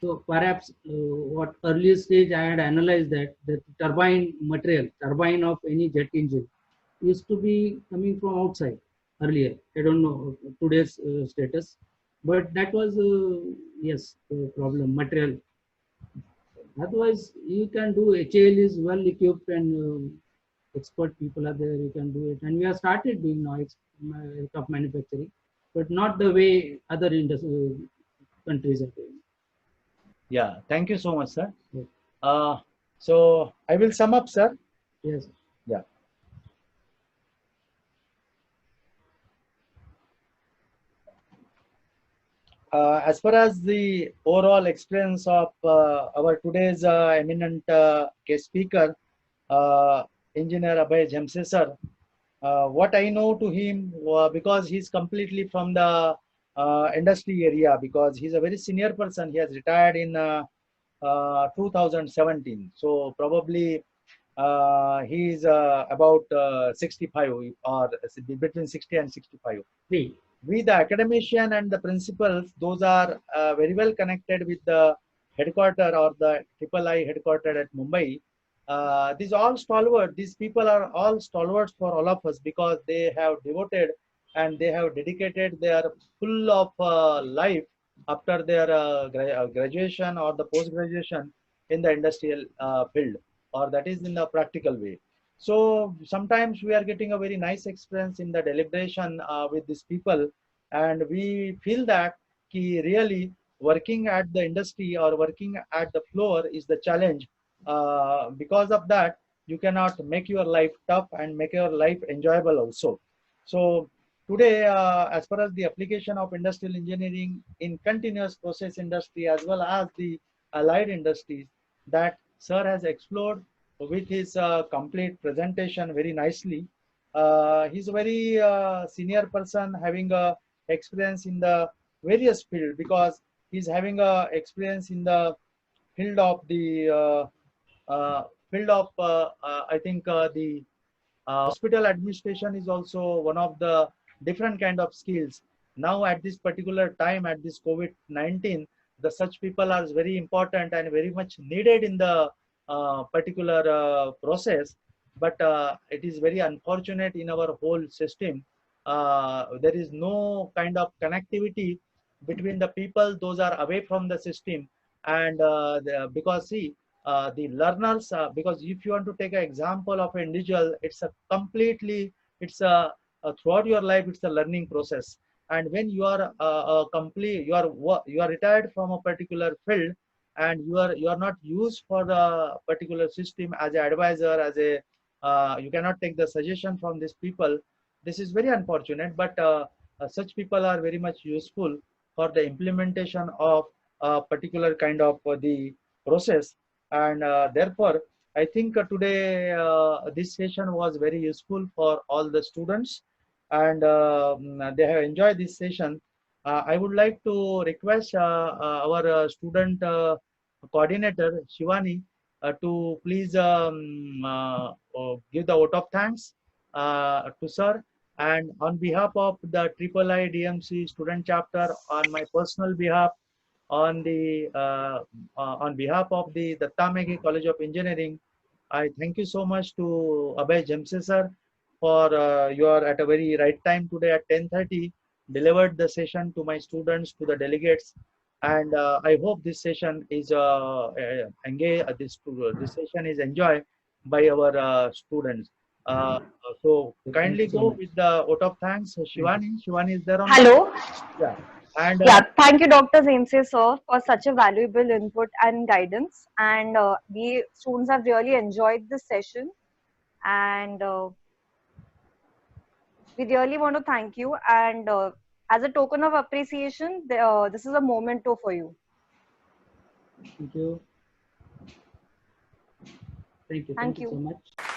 So perhaps what earlier stage I had analyzed that the turbine material, turbine of any jet engine used to be coming from outside earlier. I don't know today's status, but that was yes, the problem material. Otherwise, you can do HAL is well equipped and expert people are there. You can do it, and we have started doing now aircraft manufacturing, but not the way other countries are doing. Yeah, thank you so much, sir. Yes. So I will sum up, sir. Yes. Yeah. As far as the overall experience of our today's eminent guest speaker, Engineer Abhay Jemse sir, what I know to him, because he's completely from the industry area, because he's a very senior person. He has retired in 2017. So probably he is about 65 or between 60 and 65. We, the academician and the principals, those are very well connected with the headquarter or the III headquartered at Mumbai. These all stalwart, these people are all stalwarts for all of us, because they have devoted and they have dedicated their full of life after their graduation or the post-graduation in the industrial field, or that is in the practical way. So sometimes we are getting a very nice experience in the deliberation with these people, and we feel that really working at the industry or working at the floor is the challenge. Because of that, you cannot make your life tough and make your life enjoyable also. So today, as far as the application of industrial engineering in continuous process industry as well as the allied industries, that sir has explored with his complete presentation very nicely. He's a very senior person having a experience in the various field, because he's having a experience in the field of the I think the hospital administration is also one of the different kind of skills. Now at this particular time, at this COVID-19, the such people are very important and very much needed in the particular process. But it is very unfortunate in our whole system. There is no kind of connectivity between the people, those are away from the system. And because see, the learners, because if you want to take an example of an individual, it's a completely, it's a throughout your life, it's a learning process. And when you are you are retired from a particular field, and you are not used for the particular system as an advisor, as a you cannot take the suggestion from these people. This is very unfortunate, but such people are very much useful for the implementation of a particular kind of the process. And therefore, I think today this session was very useful for all the students, and they have enjoyed this session. I would like to request our student coordinator Shivani to please give the vote of thanks to sir. And on behalf of the III DMC student chapter, on my personal behalf, on behalf of the Datta Meghe College of Engineering, I thank you so much to Abhay Jemse sir for you are at a very right time today at 10:30 delivered the session to my students, to the delegates, and I hope this session is this session is enjoyed by our students. So kindly go with the vote of thanks. Shivani is there on Hello. Yeah. And Yeah, thank you, Dr. Zemse sir, for such a valuable input and guidance. And we students have really enjoyed this session, and We really want to thank you, and as a token of appreciation, this is a memento for you. Thank you. Thank you. Thank you so much.